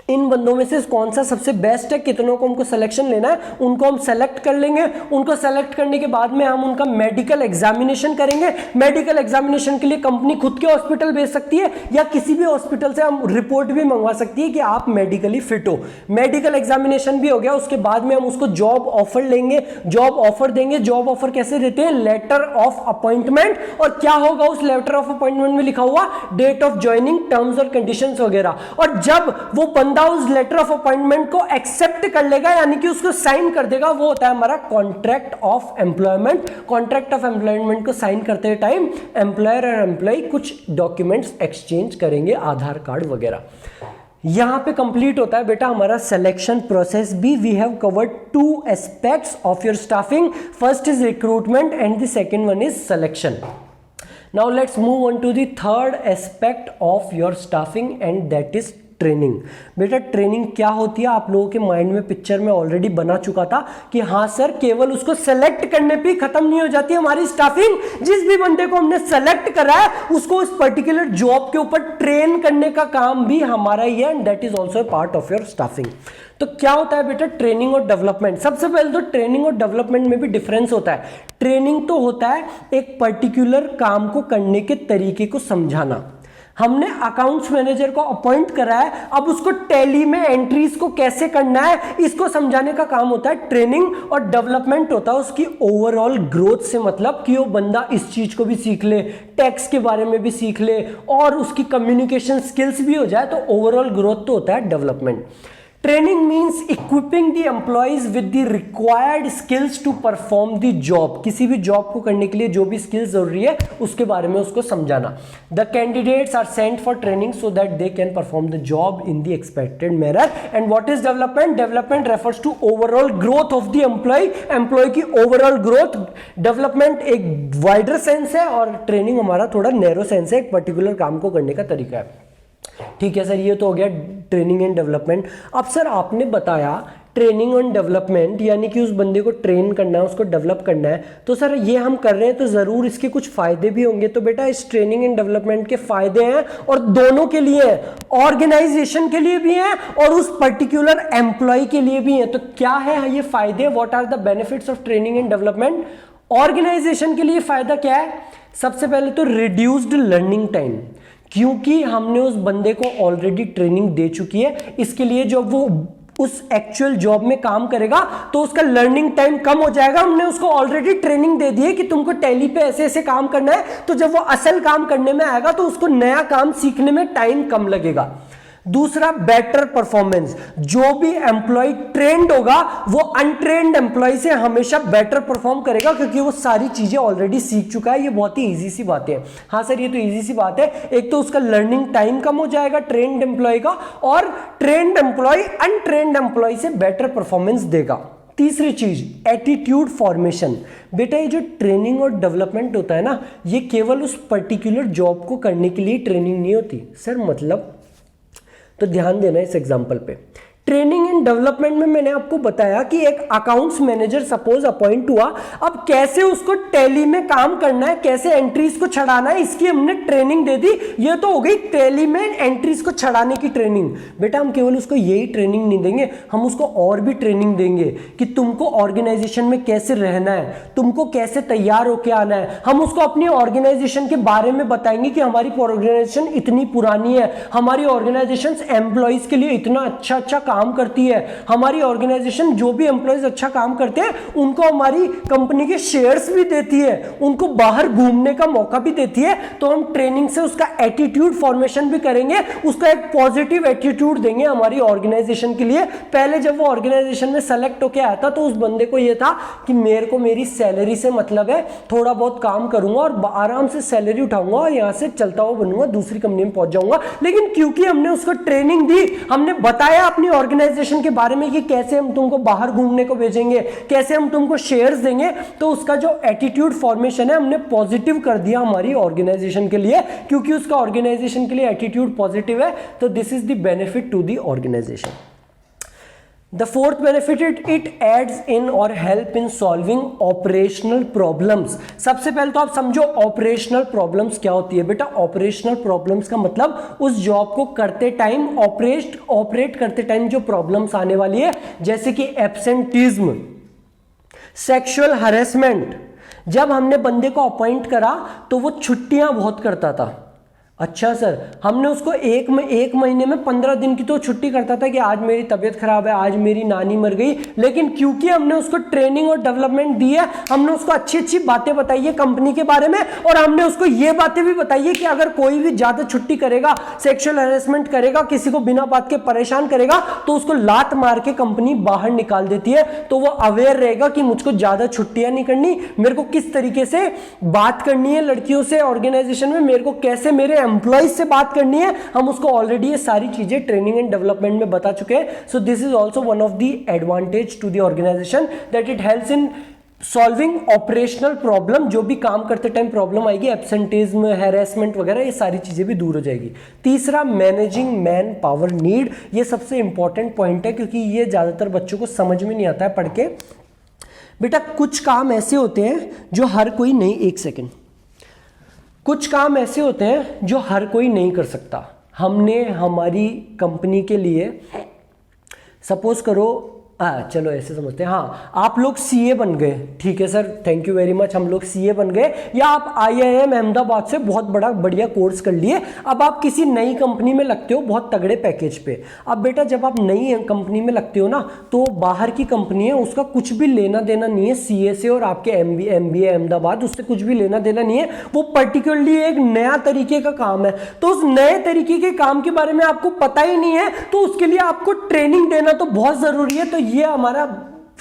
इन बंदों में से कौन सा सबसे बेस्ट है, कितनों को हमको सिलेक्शन लेना है, उनको हम सेलेक्ट कर लेंगे। उनको सेलेक्ट करने के बाद में हम उनका मेडिकल एग्जामिनेशन करेंगे। मेडिकल एग्जामिनेशन के लिए कंपनी खुद के हॉस्पिटल भेज सकती है या किसी भी हॉस्पिटल से हम रिपोर्ट भी मंगवा सकती है कि आप मेडिकली फिट हो। मेडिकल एग्जामिनेशन भी हो गया, उसके बाद में हम उसको जॉब ऑफर लेंगे, जॉब ऑफर देंगे। जॉब ऑफर कैसे देते हैं? Letter of appointment. और क्या होगा उस लेटर ऑफ अपॉइंटमेंट में? लिखा हुआ डेट ऑफ ज्वाइनिंग, टर्म्स और कंडीशंस वगैरह। और जब वो बंदा उस लेटर ऑफ अपॉइंटमेंट को एक्सेप्ट कर लेगा, यानी कि उसको साइन कर देगा, वो होता है हमारा contract of employment. Contract of employment को साइन करते टाइम एम्प्लॉयर और एम्प्लॉय कुछ डॉक्यूमेंट्स एक्सचेंज करेंगे, आधार कार्ड वगैरह। यहां पे कंप्लीट होता है बेटा हमारा सिलेक्शन प्रोसेस भी। We have covered two aspects of your staffing. First is recruitment and the second one is selection. Now let's move on to the third aspect of your staffing and that is training. बेटा training क्या होती है? आप लोगों के mind में picture में already बना चुका था कि हाँ सर, केवल उसको सेलेक्ट करने पे खत्म नहीं हो जाती हमारी स्टाफिंग। जिस भी बंदे को हमने सेलेक्ट करा है उसको उस पर्टिकुलर जॉब के ऊपर ट्रेन करने का काम भी हमारा ही है, and that is also a part of your staffing. तो क्या होता है बेटा ट्रेनिंग और डेवलपमेंट? सबसे पहले तो ट्रेनिंग और डेवलपमेंट में भी डिफरेंस होता है। ट्रेनिंग तो होता है एक पर्टिकुलर काम को करने के तरीके को समझाना। हमने अकाउंट्स मैनेजर को अपॉइंट करा है, अब उसको टैली में एंट्रीज को कैसे करना है इसको समझाने का काम होता है ट्रेनिंग। और डेवलपमेंट होता है उसकी ओवरऑल ग्रोथ से, मतलब कि वो बंदा इस चीज को भी सीख ले, टैक्स के बारे में भी सीख ले और उसकी कम्युनिकेशन स्किल्स भी हो जाए, तो ओवरऑल ग्रोथ तो होता है development. Training means equipping the employees with the required skills to perform the job. किसी भी जॉब को करने के लिए जो भी स्किल्स जरूरी है उसके बारे में उसको समझाना। The candidates are sent for training so that they can perform the job in the expected manner. And what is development? Development refers to overall growth of the employee की ओवरऑल ग्रोथ। डेवलपमेंट एक wider sense है और training हमारा थोड़ा narrow sense है, एक particular काम को करने का तरीका है। ठीक है सर, ये तो हो गया ट्रेनिंग एंड डेवलपमेंट। अब सर आपने बताया ट्रेनिंग एंड डेवलपमेंट, यानी कि उस बंदे को ट्रेन करना है, उसको डेवलप करना है, तो सर ये हम कर रहे हैं तो जरूर इसके कुछ फायदे भी होंगे। तो बेटा इस ट्रेनिंग एंड डेवलपमेंट के फायदे हैं और दोनों के लिए हैं, ऑर्गेनाइजेशन के लिए भी हैं और उस पर्टिकुलर एम्प्लॉय के लिए भी हैं। तो क्या है ये फायदे? What are the benefits of training and development? Organization के लिए फायदा क्या है? सबसे पहले तो रिड्यूस्ड लर्निंग टाइम, क्योंकि हमने उस बंदे को ऑलरेडी ट्रेनिंग दे चुकी है। इसके लिए जब वो उस एक्चुअल जॉब में काम करेगा तो उसका लर्निंग टाइम कम हो जाएगा। हमने उसको ऑलरेडी ट्रेनिंग दे दी है कि तुमको टैली पे ऐसे ऐसे काम करना है, तो जब वो असल काम करने में आएगा तो उसको नया काम सीखने में टाइम कम लगेगा। दूसरा, बेटर परफॉर्मेंस। जो भी एम्प्लॉय ट्रेंड होगा वो अनट्रेंड एम्प्लॉय से हमेशा बेटर परफॉर्म करेगा, क्योंकि वो सारी चीजें ऑलरेडी सीख चुका है। ये बहुत ही इजी सी बात है। हाँ सर ये तो इजी सी बात है। एक तो उसका लर्निंग टाइम कम हो जाएगा ट्रेंड एम्प्लॉय का, और ट्रेंड एम्प्लॉय अनट्रेंड एम्प्लॉय से बेटर परफॉर्मेंस देगा। तीसरी चीज एटीट्यूड फॉर्मेशन। बेटा ये जो ट्रेनिंग और डेवलपमेंट होता है ना, ये केवल उस पर्टिकुलर जॉब को करने के लिए ट्रेनिंग नहीं होती सर। मतलब तो ध्यान देना इस एग्जांपल पे। ट्रेनिंग एंड डेवलपमेंट में मैंने आपको बताया कि एक अकाउंट्स मैनेजर सपोज अपॉइंट हुआ, अब कैसे उसको टैली में काम करना है, कैसे एंट्रीज को छड़ाना है, इसकी हमने ट्रेनिंग दे दी। ये तो हो गई टैली में एंट्रीज को छड़ाने की ट्रेनिंग। बेटा हम केवल उसको यही ट्रेनिंग नहीं देंगे, हम उसको और भी ट्रेनिंग देंगे कि तुमको ऑर्गेनाइजेशन में कैसे रहना है, तुमको कैसे तैयार होकर आना है। हम उसको अपनी ऑर्गेनाइजेशन के बारे में बताएंगे कि हमारी ऑर्गेनाइजेशन इतनी पुरानी है, हमारी ऑर्गेनाइजेशन एम्प्लॉइज के लिए इतना अच्छा काम करती है, हमारी ऑर्गेनाइजेशन जो भी एम्प्लॉइज अच्छा काम करते हैं उनको हमारी कंपनी के शेयर्स भी देती है, उनको बाहर घूमने का मौका भी देती है। तो हम ट्रेनिंग से उसका एटीट्यूड फॉर्मेशन भी करेंगे, उसका एक पॉजिटिव एटीट्यूड देंगे हमारी ऑर्गेनाइजेशन के लिए। पहले जब वो ऑर्गेनाइजेशन में सेलेक्ट होकर आया था तो उस बंदे को ये था कि मेरे को मेरी सैलरी से मतलब है, थोड़ा बहुत काम करूंगा और आराम से सैलरी उठाऊंगा और यहां से चलता हुआ बनूंगा, दूसरी कंपनी में पहुंच जाऊंगा। लेकिन क्योंकि हमने उसको ट्रेनिंग दी, हमने बताया अपनी ऑर्गेनाइजेशन के बारे में कि कैसे हम तुमको बाहर घूमने को भेजेंगे, कैसे हम तुमको शेयर्स देंगे, तो उसका जो एटीट्यूड फॉर्मेशन है हमने पॉजिटिव कर दिया हमारी ऑर्गेनाइजेशन के लिए, क्योंकि उसका ऑर्गेनाइजेशन के लिए एटीट्यूड पॉजिटिव है। तो this is the benefit to the organization. The fourth benefit, it adds in or help in solving operational problems। सबसे पहले तो आप समझो ऑपरेशनल प्रॉब्लम्स क्या होती है। बेटा ऑपरेशनल प्रॉब्लम्स का मतलब उस जॉब को करते टाइम, ऑपरेट करते टाइम जो प्रॉब्लम्स आने वाली है, जैसे कि एब्सेंटिज्म, सेक्सुअल हरेसमेंट। जब हमने बंदे को अपॉइंट करा तो वो छुट्टियां बहुत करता था। अच्छा सर, हमने उसको एक महीने में 15 दिन की तो छुट्टी करता था कि आज मेरी तबीयत खराब है, आज मेरी नानी मर गई। लेकिन क्योंकि हमने उसको ट्रेनिंग और डेवलपमेंट दी है, हमने उसको अच्छी अच्छी बातें बताई है कंपनी के बारे में, और हमने उसको ये बातें भी बताई है कि अगर कोई भी ज्यादा छुट्टी करेगा, सेक्सुअल हैरेसमेंट करेगा, किसी को बिना बात के परेशान करेगा, तो उसको लात मार के कंपनी बाहर निकाल देती है। तो वो अवेयर रहेगा कि मुझको ज्यादा छुट्टियां नहीं करनी, मेरे को किस तरीके से बात करनी है लड़कियों से ऑर्गेनाइजेशन में, मेरे को कैसे मेरे एम्प्लॉइज से बात करनी है। हम उसको ऑलरेडी ये सारी चीजें ट्रेनिंग एंड डेवलपमेंट में बता चुके हैं। So this is also one of the advantage to the organization that it helps in solving operational problem. जो भी काम करते टाइम प्रॉब्लम आएगी, एब्सेंटिज्म, हैरेसमेंट वगैरह, ये सारी चीजें भी दूर हो जाएगी। तीसरा, मैनेजिंग मैन पावर नीड। ये सबसे इंपॉर्टेंट पॉइंट है क्योंकि ये ज्यादातर बच्चों को समझ में नहीं आता है पढ़ के। बेटा कुछ काम ऐसे होते हैं जो हर कोई नहीं, एक सेकेंड, कुछ काम ऐसे होते हैं जो हर कोई नहीं कर सकता। हमने हमारी कंपनी के लिए सपोज करो, चलो ऐसे समझते हैं, हाँ आप लोग सीए बन गए, ठीक है sir, thank you very much, हम लोग सीए बन गए, या आप आईआईएम अहमदाबाद से बहुत बड़ा बढ़िया कोर्स कर लिए, अब आप किसी नई कंपनी में लगते हो बहुत तगड़े पैकेज पे। अब बेटा जब आप नई कंपनी में लगते हो ना, तो बाहर की कंपनी है, उसका कुछ भी लेना देना नहीं है सीए से, और आपके एमबीए अहमदाबाद, उससे कुछ भी लेना देना नहीं है। वो पर्टिकुलरली एक नया तरीके का काम है, तो उस नए तरीके के काम के बारे में आपको पता ही नहीं है, तो उसके लिए आपको ट्रेनिंग देना तो बहुत जरूरी है। तो ये हमारा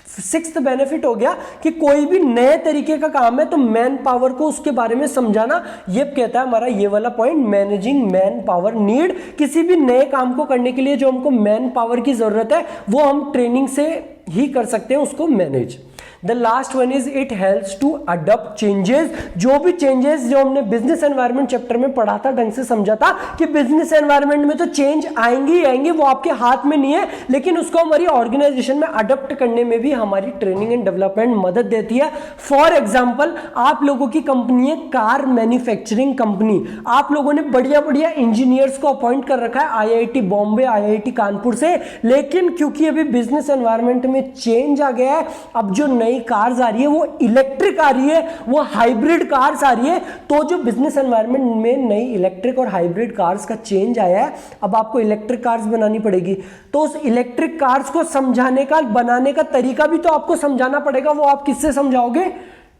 सिक्स्थ बेनिफिट हो गया कि कोई भी नए तरीके का काम है तो मैन पावर को उसके बारे में समझाना, ये कहता है हमारा ये वाला point, managing man power need. किसी भी नए काम को करने के लिए जो हमको मैन पावर की जरूरत है वो हम ट्रेनिंग से ही कर सकते हैं उसको manage. The last one is it helps to adopt changes. जो भी चेंजेस जो हमने बिजनेस एनवायरनमेंट चैप्टर में पढ़ा था, ढंग से समझा था कि बिजनेस एनवायरनमेंट में तो चेंज आएंगे ही आएंगे, वो आपके हाथ में नहीं है, लेकिन उसको हमारी ऑर्गेनाइजेशन में अडॉप्ट करने में भी हमारी ट्रेनिंग एंड डेवलपमेंट मदद देती है। फॉर एग्जाम्पल, आप लोगों की कंपनी है कार मैन्युफैक्चरिंग कंपनी, आप लोगों ने बढ़िया बढ़िया इंजीनियर्स को अपॉइंट कर रखा है आईआईटी बॉम्बे, आईआईटी कानपुर से, लेकिन क्योंकि अभी बिजनेस एनवायरनमेंट में चेंज आ गया है, अब जो नई कार्स आ रही है वो इलेक्ट्रिक आ रही है, वो हाइब्रिड कार्स आ रही है, तो जो बिजनेस एनवायरनमेंट में नई इलेक्ट्रिक और हाइब्रिड कार्स का चेंज आया है, अब आपको इलेक्ट्रिक कार्स बनानी पड़ेगी। तो उस इलेक्ट्रिक कार्स को समझाने का, बनाने का तरीका भी तो आपको समझाना पड़ेगा, वो आप किससे समझाओगे?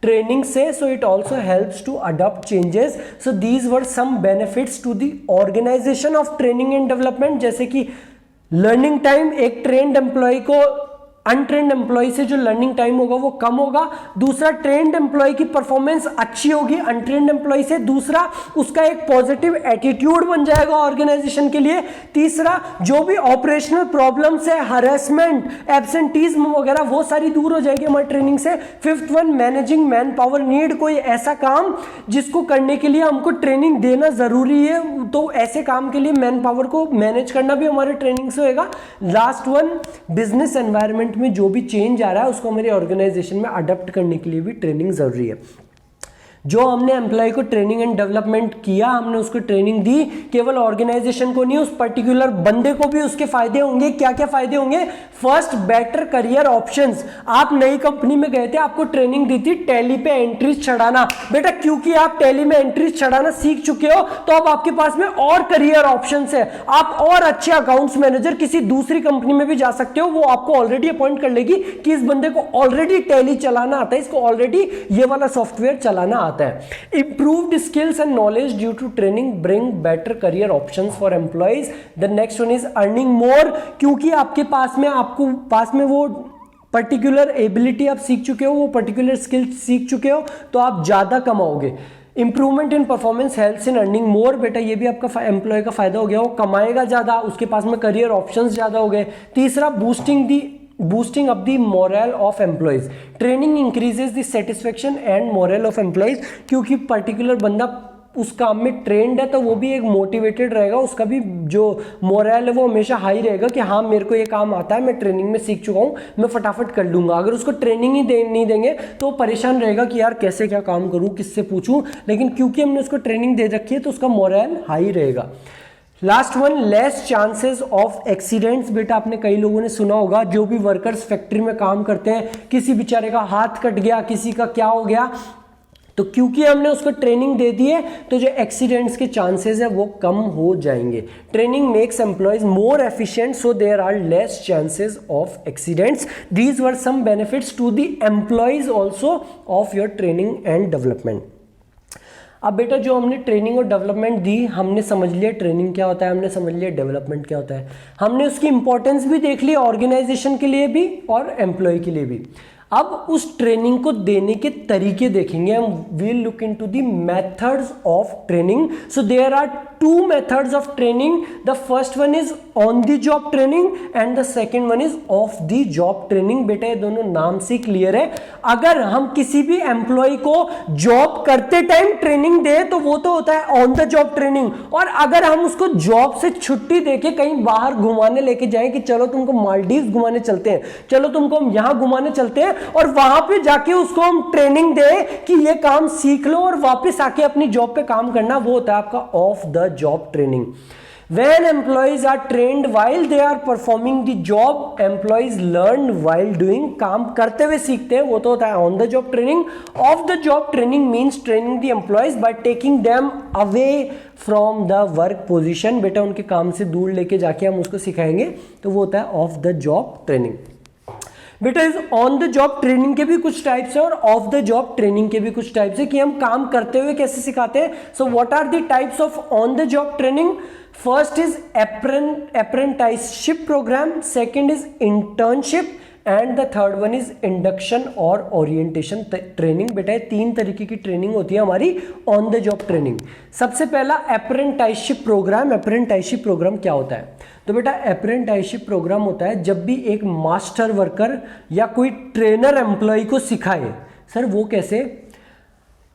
ट्रेनिंग से। So it also helps to adopt changes. So these were some benefits to the organization of training and development, जैसे कि लर्निंग टाइम, एक ट्रेन्ड एम्प्लॉय को अनट्रेंड एम्प्लॉय से जो लर्निंग टाइम होगा वो कम होगा। दूसरा, ट्रेंड एम्प्लॉय की परफॉर्मेंस अच्छी होगी अनट्रेंड एम्प्लॉय से। दूसरा, उसका एक पॉजिटिव एटीट्यूड बन जाएगा ऑर्गेनाइजेशन के लिए। तीसरा, जो भी ऑपरेशनल प्रॉब्लम्स है, हरेसमेंट, एब्सेंटीज्म वगैरह, वो सारी दूर हो जाएगी हमारी ट्रेनिंग से। Fifth one, managing man power need, कोई ऐसा काम जिसको करने के लिए हमको ट्रेनिंग देना जरूरी है, तो ऐसे काम के लिए मैन पावर को मैनेज करना भी हमारे ट्रेनिंग से होगा। लास्ट वन, बिजनेस एनवायरनमेंट में जो भी चेंज आ रहा है उसको हमारे ऑर्गेनाइजेशन में अडॉप्ट करने के लिए भी ट्रेनिंग जरूरी है। जो हमने एम्प्लॉय को ट्रेनिंग एंड डेवलपमेंट किया, हमने उसको ट्रेनिंग दी, केवल ऑर्गेनाइजेशन को नहीं, उस पर्टिकुलर बंदे को भी उसके फायदे होंगे। क्या क्या फायदे होंगे? First, better career options. आप नई कंपनी में गए थे, आपको ट्रेनिंग दी थी टैली पे एंट्रीज चढ़ाना। बेटा क्योंकि आप टैली में एंट्रीज चढ़ाना सीख चुके हो तो अब आपके पास में और करियर ऑप्शंस है। आप और अच्छे अकाउंट्स मैनेजर किसी दूसरी कंपनी में भी जा सकते हो, वो आपको ऑलरेडी अपॉइंट कर लेगी कि इस बंदे को ऑलरेडी टैली चलाना आता है, इसको ऑलरेडी ये वाला सॉफ्टवेयर चलाना आता है। Improved skills and knowledge due to training bring better career options for employees. The next one is earning more, क्योंकि आपके पास में वो पर्टिकुलर एबिलिटी आप सीख चुके हो, वो पर्टिकुलर स्किल सीख चुके हो, तो आप ज्यादा कमाओगे। Improvement in performance helps in earning more, बेटा ये भी आपका एम्प्लॉय का फायदा हो गया, वो कमाएगा ज्यादा, उसके पास में करियर ऑप्शंस ज्यादा हो गए। तीसरा, boosting up the morale of employees. Training increases the satisfaction and morale of employees, क्योंकि पर्टिकुलर बंदा उस काम में ट्रेंड है तो वो भी एक मोटिवेटेड रहेगा, उसका भी जो मोरल है वो हमेशा हाई रहेगा कि हाँ मेरे को ये काम आता है, मैं ट्रेनिंग में सीख चुका हूँ, मैं फटाफट कर लूंगा। अगर उसको ट्रेनिंग ही नहीं देंगे तो परेशान रहेगा कि यार कैसे क्या काम करूँ, किससे पूछूं, लेकिन क्योंकि हमने उसको ट्रेनिंग दे रखी है तो उसका मोरल हाई रहेगा। Last one, less chances of accidents. बेटा आपने कई लोगों ने सुना होगा, जो भी वर्कर्स फैक्ट्री में काम करते हैं, किसी बेचारे का हाथ कट गया, किसी का क्या हो गया, तो क्योंकि हमने उसको ट्रेनिंग दे दी है तो जो एक्सीडेंट्स के चांसेस है वो कम हो जाएंगे। Training makes employees more efficient so there are less chances of accidents. These were some benefits to the employees also of your training and development. अब बेटा जो हमने ट्रेनिंग और डेवलपमेंट दी, हमने समझ लिया ट्रेनिंग क्या होता है, हमने समझ लिया डेवलपमेंट क्या होता है, हमने उसकी इंपॉर्टेंस भी देख ली ऑर्गेनाइजेशन के लिए भी और एम्प्लॉय के लिए भी। अब उस ट्रेनिंग को देने के तरीके देखेंगे हम। We'll look into the methods of training. So there are two methods of training. The first one is on the job training and the second one is off the job training. बेटा ये दोनों नाम से clear है। अगर हम किसी भी एम्प्लॉय को जॉब करते टाइम ट्रेनिंग दे तो वो तो होता है ऑन द जॉब ट्रेनिंग, और अगर हम उसको जॉब से छुट्टी देके कहीं बाहर घुमाने लेके जाएं कि चलो तुमको मालदीव घुमाने चलते हैं, चलो तुमको हम यहां घुमाने चलते हैं, और वहां पे जाके उसको हम ट्रेनिंग दे कि ये काम सीख लो और वापस आके अपनी जॉब पे काम करना, वो होता है आपका of the job training. When employees are trained while they are performing the job, employees learn while doing, काम करते हुए सीखते हैं, वो तो होता है on the job training. Off the job training means training the employees by taking them away from the work position. बेटा उनके काम से दूर लेके जाके हम उसको सिखाएंगे, तो वो होता है off the job training. बेटा इस ऑन द जॉब ट्रेनिंग के भी कुछ टाइप्स है और ऑफ द जॉब ट्रेनिंग के भी कुछ टाइप्स है कि हम काम करते हुए कैसे सिखाते हैं। So what are the types of on the job training? First is apprenticeship program, second is internship and the third one is induction और ओरिएंटेशन ट्रेनिंग। बेटा ये तीन तरीके की ट्रेनिंग होती है हमारी ऑन द जॉब ट्रेनिंग। सबसे पहला अप्रेंटिसशिप प्रोग्राम। अप्रेंटिसशिप प्रोग्राम क्या होता है? तो बेटा अप्रेंटिसशिप प्रोग्राम होता है जब भी एक मास्टर वर्कर या कोई ट्रेनर एम्प्लॉय को सिखाए। सर वो कैसे?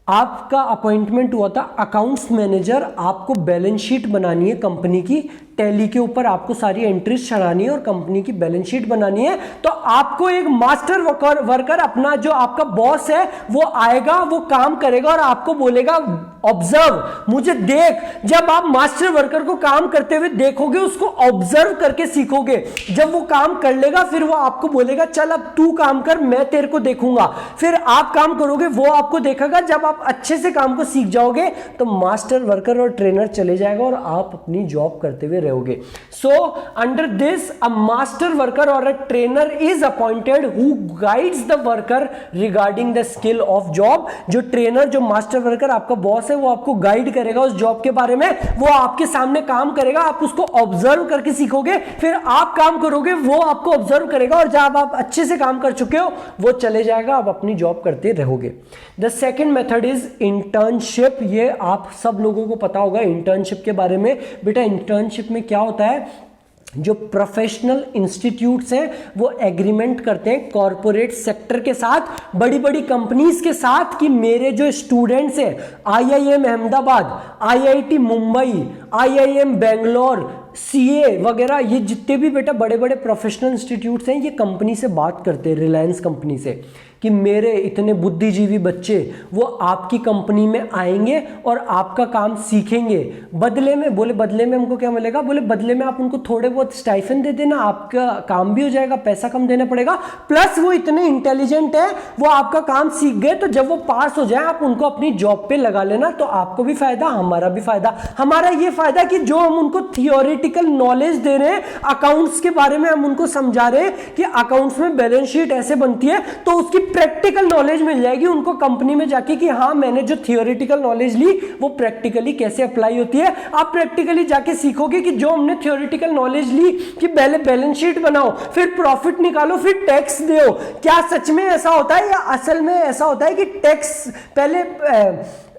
आपका अपॉइंटमेंट हुआ था अकाउंट्स मैनेजर, आपको बैलेंस शीट बनानी है कंपनी की, टैली के ऊपर आपको सारी एंट्रीज चढ़ानी है और कंपनी की बैलेंस शीट बनानी है। तो आपको एक मास्टर वर्कर अपना जो आपका बॉस है वो आएगा, वो काम करेगा और आपको बोलेगा ऑब्जर्व, मुझे देख। जब आप मास्टर वर्कर को काम करते हुए देखोगे, उसको ऑब्जर्व करके सीखोगे, जब वो काम कर लेगा फिर वो आपको बोलेगा चल अब तू काम कर, मैं तेरे को देखूंगा। फिर आप काम करोगे, वो आपको देखेगा। जब आप अच्छे से काम को सीख जाओगे तो मास्टर वर्कर और ट्रेनर चले जाएगा और आप अपनी जॉब करते हुए रहोगे। रहोगे। So under this a master worker और a trainer is appointed who guides the worker regarding the skill of job. जो ट्रेनर, जो मास्टर वर्कर आपका बॉस है, वो आपको गाइड करेगा उस जॉब के बारे में, वो आपके सामने काम करेगा, आप उसको ऑब्जर्व करके सीखोगे, फिर आप काम करोगे, वो आपको ऑब्जर्व करेगा, और जब आप अच्छे से काम कर चुके हो वो चले जाएगा, आप अपनी जॉब करते रहोगे। The second method is internship. ये आप सब लोगों को पता होगा इंटर्नशिप के बारे में। बेटा इंटर्नशिप में क्या होता है, जो प्रोफेशनल इंस्टीट्यूट्स हैं वो एग्रीमेंट करते हैं कॉरपोरेट सेक्टर के साथ, बड़ी बड़ी कंपनीज के साथ, कि मेरे जो स्टूडेंट्स हैं IIM Ahmedabad, IIT Mumbai, IIM Bangalore, CA वगैरह, ये जितने भी बेटा बड़े बड़े प्रोफेशनल इंस्टीट्यूट्स हैं, ये कंपनी से बात करते हैं, रिलायंस कंपनी से, कि मेरे इतने बुद्धिजीवी बच्चे वो आपकी कंपनी में आएंगे और आपका काम सीखेंगे। बदले में, बोले बदले में हमको क्या मिलेगा, बोले बदले में आप उनको थोड़े बहुत स्टाइफन दे देना, आपका काम भी हो जाएगा, पैसा कम देना पड़ेगा, प्लस वो इतने इंटेलिजेंट है, वो आपका काम सीख गए, तो जब वो पास हो जाए आप उनको अपनी जॉब पे लगा लेना, तो आपको भी फायदा, हमारा भी फायदा। हमारा ये फायदा कि जो हम उनको थियोरेटिकल नॉलेज दे रहे हैं, अकाउंट्स के बारे में हम उनको समझा रहे हैं कि अकाउंट्स में बैलेंस शीट ऐसे बनती है, तो उसकी प्रैक्टिकल नॉलेज मिल जाएगी उनको कंपनी में जाके, कि हाँ मैंने जो थियोरेटिकल नॉलेज ली वो प्रैक्टिकली कैसे अप्लाई होती है। आप प्रैक्टिकली जाके सीखोगे कि जो हमने थियोरेटिकल नॉलेज ली कि पहले बैलेंस शीट बनाओ, फिर प्रॉफिट निकालो, फिर टैक्स दो, क्या सच में ऐसा होता है या असल में ऐसा होता है कि टैक्स पहले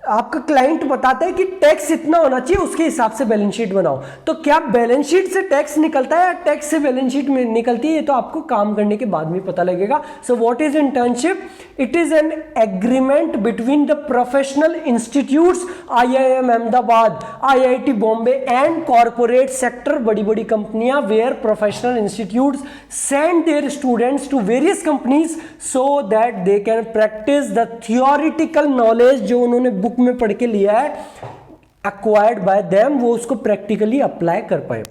आपका क्लाइंट बताता है कि टैक्स इतना होना चाहिए, उसके हिसाब से बैलेंस शीट बनाओ। तो क्या बैलेंस शीट से टैक्स निकलता है या टैक्स से बैलेंस शीट में निकलती है, ये तो आपको काम करने के बाद में पता लगेगा। So what is internship? It is an agreement between the professional institutes, IIM Ahmedabad, IIT Bombay and corporate sector, बड़ी बड़ी कंपनियां, where professional institutes send their students to various companies so that they can practice the theoretical knowledge जो उन्होंने book में पढ़ के लिया है, एक्वायर्ड बाय देम, वो उसको प्रैक्टिकली अप्लाई कर पाए।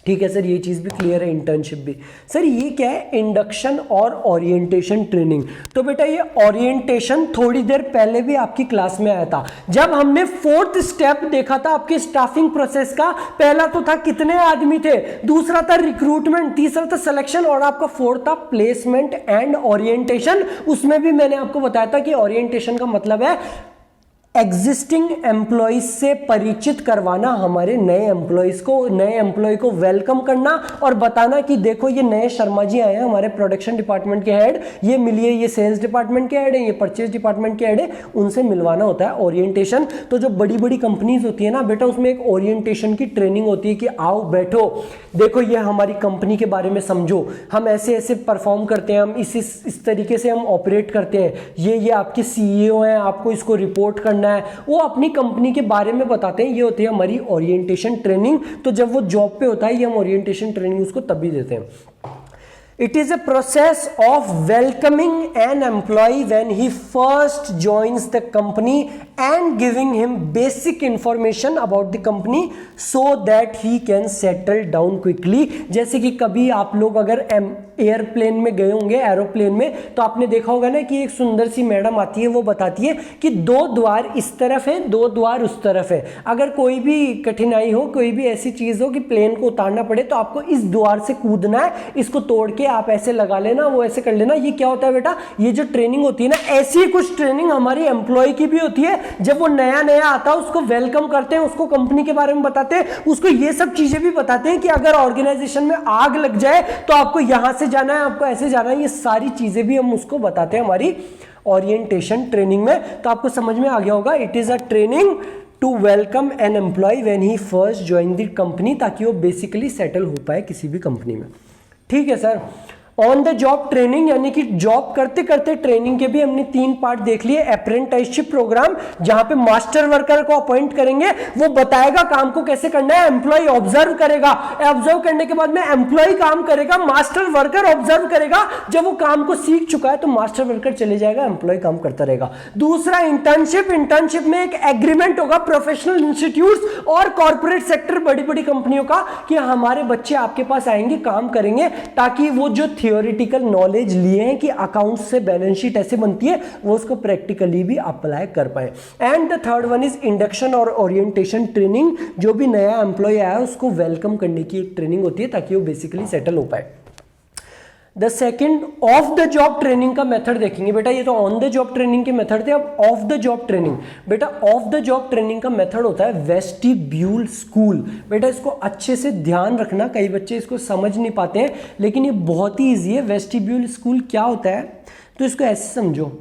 ठीक है सर, ये चीज भी क्लियर है, इंटर्नशिप भी। सर ये क्या है, इंडक्शन और ओरिएंटेशन ट्रेनिंग। तो बेटा ये ओरिएंटेशन थोड़ी देर पहले भी आपकी क्लास में आया था, जब हमने 4th स्टेप देखा था आपके स्टाफिंग प्रोसेस का। पहला तो था कितने आदमी थे, दूसरा था रिक्रूटमेंट, तीसरा था सिलेक्शन, और आपका 4th था प्लेसमेंट एंड ओरिएंटेशन। उसमें भी मैंने आपको बताया था कि ओरिएंटेशन का मतलब है एग्जिस्टिंग एम्प्लॉइज से परिचित करवाना, हमारे नए एम्प्लॉइज को, नए एम्प्लॉय को वेलकम करना और बताना कि देखो ये नए शर्मा जी आए हैं, हमारे प्रोडक्शन डिपार्टमेंट के हेड, ये मिलिए, ये सेल्स डिपार्टमेंट के हेड है, ये परचेज डिपार्टमेंट के हेड है, उनसे मिलवाना होता है ओरिएंटेशन। तो जो बड़ी बड़ी कंपनीज होती है ना बेटा, उसमें एक ओरिएंटेशन की ट्रेनिंग होती है कि आओ बैठो, देखो ये हमारी कंपनी के बारे में समझो, हम ऐसे ऐसे परफॉर्म करते हैं, हम इस तरीके से हम ऑपरेट करते हैं, ये आपके CEO हैं, आपको इसको रिपोर्ट करना है, वो अपनी कंपनी के बारे में बताते हैं। ये होती है हमारी ओरिएंटेशन ट्रेनिंग। तो जब वो जॉब पे होता है, ये हम ओरिएंटेशन ट्रेनिंग उसको तभी देते हैं। It is a process of welcoming an employee when he first joins the company and giving him basic information about the company so that he can settle down quickly। जैसे कि कभी आप लोग अगर एयरप्लेन में गए होंगे, एरोप्लेन में, तो आपने देखा होगा ना कि एक सुंदर सी मैडम आती है, वो बताती है कि 2 द्वार इस तरफ है, 2 द्वार उस तरफ है। अगर कोई भी कठिनाई हो, कोई भी ऐसी चीज हो कि प्लेन को उतारना पड़े, तो आपको इस द्वार से कूदना है, इसको तोड़ के आप ऐसे लगा लेना, वो ऐसे कर लेना। ये क्या होता है बेटा, ये जो ट्रेनिंग होती है ना, ऐसी कुछ ट्रेनिंग हमारी एम्प्लॉय की भी होती है। जब वो नया नया आता है, उसको वेलकम करते हैं, उसको कंपनी के बारे में बताते हैं, उसको ये सब चीजें भी बताते हैं कि अगर ऑर्गेनाइजेशन में आग लग जाए तो आपको यहां से जाना है, आपको ऐसे जाना है। ये सारी चीजें भी हम उसको बताते हैं हमारी ओरिएंटेशन ट्रेनिंग में। तो आपको समझ में आ गया होगा, it is a training to welcome an employee when he first join the company, ताकि वो बेसिकली सेटल हो पाए किसी भी कंपनी में। ठीक है sir. On the job training, यानी कि जॉब करते करते ट्रेनिंग के भी हमने 3 पार्ट देख लिए। अप्रेंटिसशिप प्रोग्राम, जहां पे मास्टर वर्कर को अपॉइंट करेंगे, वो बताएगा काम को कैसे करना है, एम्प्लॉय ऑब्जर्व करेगा, ऑब्जर्व करने के बाद में एम्प्लॉय काम करेगा, मास्टर वर्कर ऑब्जर्व करेगा, जब वो काम को सीख चुका है तो मास्टर वर्कर चले जाएगा, एम्प्लॉय काम करता रहेगा। दूसरा इंटर्नशिप, इंटर्नशिप में एक एग्रीमेंट होगा प्रोफेशनल इंस्टीट्यूट्स और कॉर्पोरेट सेक्टर, बड़ी बड़ी कंपनियों का, कि हमारे बच्चे आपके पास आएंगे, काम करेंगे, ताकि वो जो थियोरिटिकल नॉलेज लिए हैं कि अकाउंट्स से बैलेंस शीट ऐसे बनती है, वो उसको प्रैक्टिकली भी अप्लाई कर पाए। And the third one is induction और ओरिएंटेशन ट्रेनिंग। जो भी नया एम्प्लॉय आया है उसको वेलकम करने की एक ट्रेनिंग होती है ताकि वो बेसिकली सेटल हो पाए। The second of the job training का मेथड देखेंगे बेटा। ये तो ऑन द जॉब ट्रेनिंग के मेथड थे, अब ऑफ द जॉब ट्रेनिंग। बेटा ऑफ द जॉब ट्रेनिंग का मेथड होता है वेस्टिब्यूल स्कूल। बेटा इसको अच्छे से ध्यान रखना, कई बच्चे इसको समझ नहीं पाते हैं, लेकिन ये बहुत ही ईजी है। वेस्टिब्यूल स्कूल क्या होता है, तो इसको ऐसे समझो,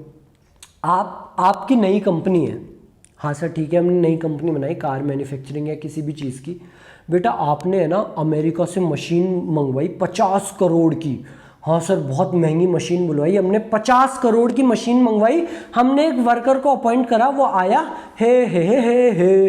आपकी नई कंपनी है, हाँ सर ठीक है हमने नई कंपनी बनाई, कार मैन्युफैक्चरिंग है किसी भी चीज़ की। बेटा आपने है ना अमेरिका से मशीन मंगवाई 50 करोड़ की, हाँ सर बहुत महंगी मशीन बुलवाई हमने, 50 करोड़ की मशीन मंगवाई, हमने एक वर्कर को अपॉइंट करा, वो आया हे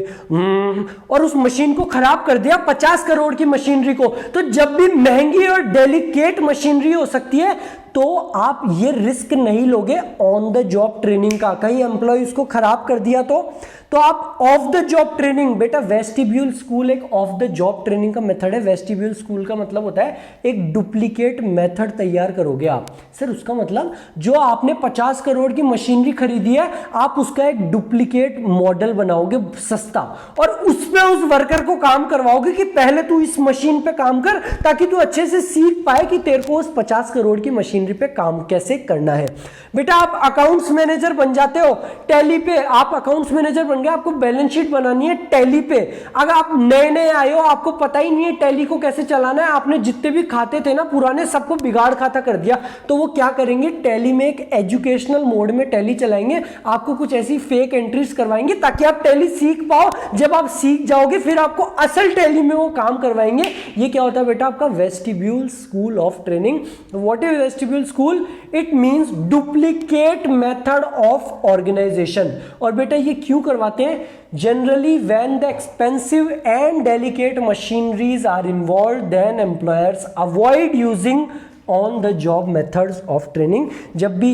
और उस मशीन को खराब कर दिया, 50 करोड़ की मशीनरी को। तो जब भी महंगी और डेलिकेट मशीनरी हो सकती है तो आप ये रिस्क नहीं लोगे ऑन द जॉब ट्रेनिंग का, कहीं एम्प्लॉय उसको खराब कर दिया तो आप ऑफ द जॉब ट्रेनिंग। बेटा वेस्टिब्यूल स्कूल एक ऑफ द जॉब ट्रेनिंग का मेथड है। वेस्टिब्यूल स्कूल का मतलब होता है एक डुप्लीकेट मेथड तैयार करोगे आप। सर उसका मतलब जो आपने 50 करोड़ की मशीनरी खरीदी है, आप उसका एक डुप्लीकेट मॉडल बनाओगे सस्ता, और उस पे उस वर्कर को काम करवाओगे कि पहले तू इस मशीन पे काम कर ताकि तू अच्छे से सीख पाए कि तेरे को उस 50 करोड़ की मशीनरी पे काम कैसे करना है। बेटा आप अकाउंट्स मैनेजर बन जाते हो टैली पे, आप अकाउंट्स मैनेजर बन गए, आपको बैलेंस शीट बनानी है टैली पे। अगर आप नए नए आए हो, आपको पता ही नहीं है टैली को कैसे चलाना है, आपने जितने भी खाते थे ना पुराने सबको बिगाड़ खाता कर दिया, तो वो क्या करेंगे, टैली में एक एजुकेशनल मोड में टैली चलाएंगे, आपको कुछ ऐसी फेक एंट्रीज करवाएंगे ताकि आप टैली सीख पाओ। जब आप सीख जाओगे फिर आपको असल टैली में वो काम करवाएंगे। ये क्या होता है बेटा आपका vestibule school of training. What is vestibule school? It means duplicate method of organization. और बेटा ये क्यों करवाते हैं? Generally when the expensive and delicate machineries are involved then employers avoid using on the job methods of training. जब भी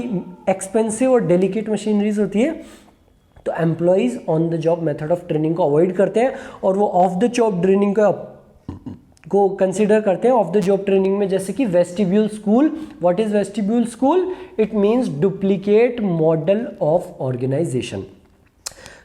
expensive और delicate machineries होती है तो employees on the job method of training को अवॉइड करते हैं और वो ऑफ द जॉब ट्रेनिंग को कंसिडर करते हैं ऑफ द जॉब ट्रेनिंग में। जैसे कि vestibule school. What is vestibule school? It means duplicate model of organization.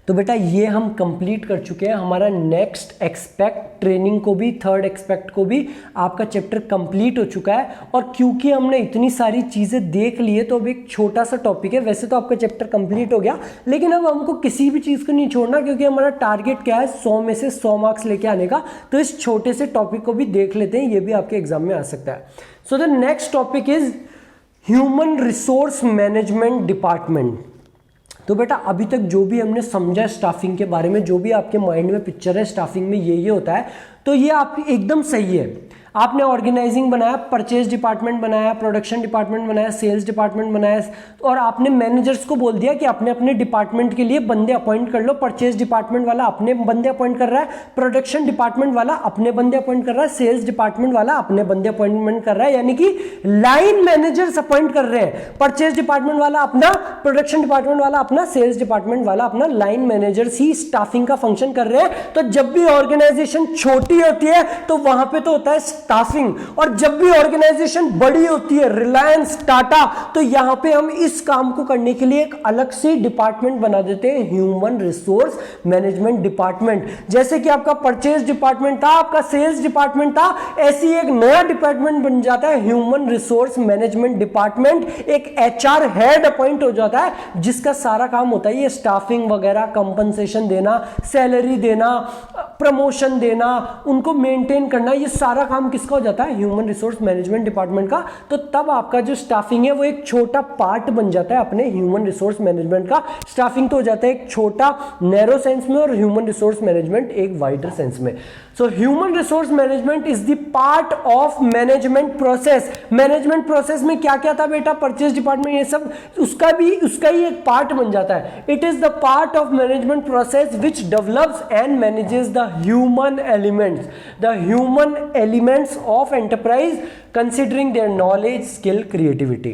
तो बेटा ये हम कंप्लीट कर चुके हैं। हमारा नेक्स्ट एक्सपेक्ट ट्रेनिंग को भी, थर्ड एक्सपेक्ट को भी आपका चैप्टर कंप्लीट हो चुका है। और क्योंकि हमने इतनी सारी चीज़ें देख ली है तो अब एक छोटा सा टॉपिक है। वैसे तो आपका चैप्टर कंप्लीट हो गया, लेकिन अब हमको किसी भी चीज़ को नहीं छोड़ना, क्योंकि हमारा टारगेट क्या है 100 में से 100 मार्क्स लेके आने का। तो इस छोटे से टॉपिक को भी देख लेते हैं, ये भी आपके एग्जाम में आ सकता है। So the next topic is human resource management department. तो बेटा अभी तक जो भी हमने समझा स्टाफिंग के बारे में, जो भी आपके माइंड में पिक्चर है स्टाफिंग में ये होता है, तो ये आप एकदम सही है। आपने ऑर्गेनाइजिंग बनाया, परचेज डिपार्टमेंट बनाया, प्रोडक्शन डिपार्टमेंट बनाया, सेल्स डिपार्टमेंट बनाया, और आपने मैनेजर्स को बोल दिया कि अपने अपने डिपार्टमेंट के लिए बंदे अपॉइंट कर लो। परचेज डिपार्टमेंट वाला अपने बंदे अपॉइंट कर रहा है, प्रोडक्शन डिपार्टमेंट वाला अपने बंदे अपॉइंट कर रहा है, सेल्स डिपार्टमेंट वाला अपने बंदे अपॉइंटमेंट कर रहा है, यानी कि लाइन मैनेजर्स अपॉइंट कर रहे हैं। परचेज डिपार्टमेंट वाला अपना, प्रोडक्शन डिपार्टमेंट वाला अपना, सेल्स डिपार्टमेंट वाला अपना, लाइन मैनेजर्स ही स्टाफिंग का फंक्शन कर रहे हैं। तो जब भी ऑर्गेनाइजेशन छोटी होती है तो वहां पे तो होता है स्टाफिंग, और जब भी ऑर्गेनाइजेशन बड़ी होती है, रिलायंस, टाटा, तो यहां पे हम इस काम को करने के लिए एक अलग से डिपार्टमेंट बना देते हैं, ह्यूमन रिसोर्स मैनेजमेंट डिपार्टमेंट। जैसे कि आपका परचेज डिपार्टमेंट था, आपका सेल्स डिपार्टमेंट था, ऐसी एक नया डिपार्टमेंट बन जाता है ह्यूमन रिसोर्स मैनेजमेंट डिपार्टमेंट। एक एचआर हेड अपॉइंट हो जाता है जिसका सारा काम होता है ये स्टाफिंग वगैरह, कंपनसेशन देना, सैलरी देना, प्रमोशन देना, उनको मेंटेन करना, ये सारा काम किसका हो जाता है? ह्यूमन रिसोर्स मैनेजमेंट डिपार्टमेंट का। तो तब आपका जो स्टाफिंग है वो एक छोटा पार्ट बन जाता है अपने ह्यूमन रिसोर्स मैनेजमेंट का। स्टाफिंग तो हो जाता है एक छोटा नैरो सेंस में और ह्यूमन रिसोर्स मैनेजमेंट एक वाइडर सेंस में। So human resource management is the part of management process. Management process में क्या क्या था बेटा? परचेज डिपार्टमेंट, ये सब उसका ही एक पार्ट बन जाता है। It is the part of management process which develops and manages the human elements of enterprise considering their knowledge, skill, creativity.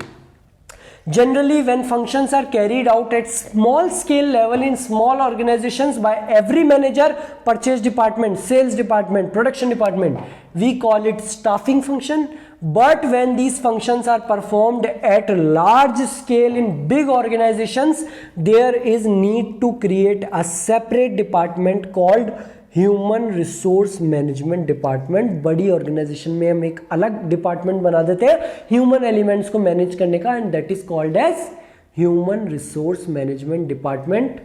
Generally, when functions are carried out at small scale level in small organizations by every manager, purchase department, sales department, production department, we call it staffing function. but when these functions are performed at large scale in big organizations, there is need to create a separate department called human resource management department. बड़ी organisation में हम एक अलग department बना देते हैं human elements को manage करने का, and that is called as human resource management department.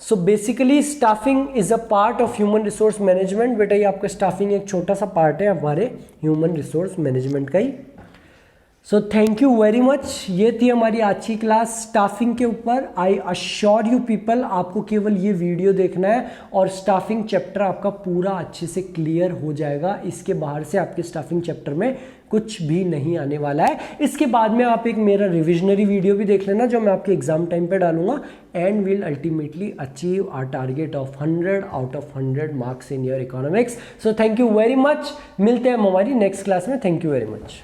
So basically staffing is a part of human resource management. बेटा ये आपका स्टाफिंग एक छोटा सा पार्ट है हमारे ह्यूमन रिसोर्स मैनेजमेंट का ही। So thank you very much. ये थी हमारी आज की क्लास स्टाफिंग के ऊपर। आई अश्योर यू पीपल, आपको केवल ये वीडियो देखना है और स्टाफिंग चैप्टर आपका पूरा अच्छे से क्लियर हो जाएगा। इसके बाहर से आपके स्टाफिंग चैप्टर में कुछ भी नहीं आने वाला है। इसके बाद में आप एक मेरा रिविजनरी वीडियो भी देख लेना जो मैं आपके एग्जाम टाइम पे डालूंगा, and will ultimately achieve our target of 100 out of 100 marks in your economics. So thank you very much. मिलते हैं हम हमारी नेक्स्ट क्लास में। Thank you very much.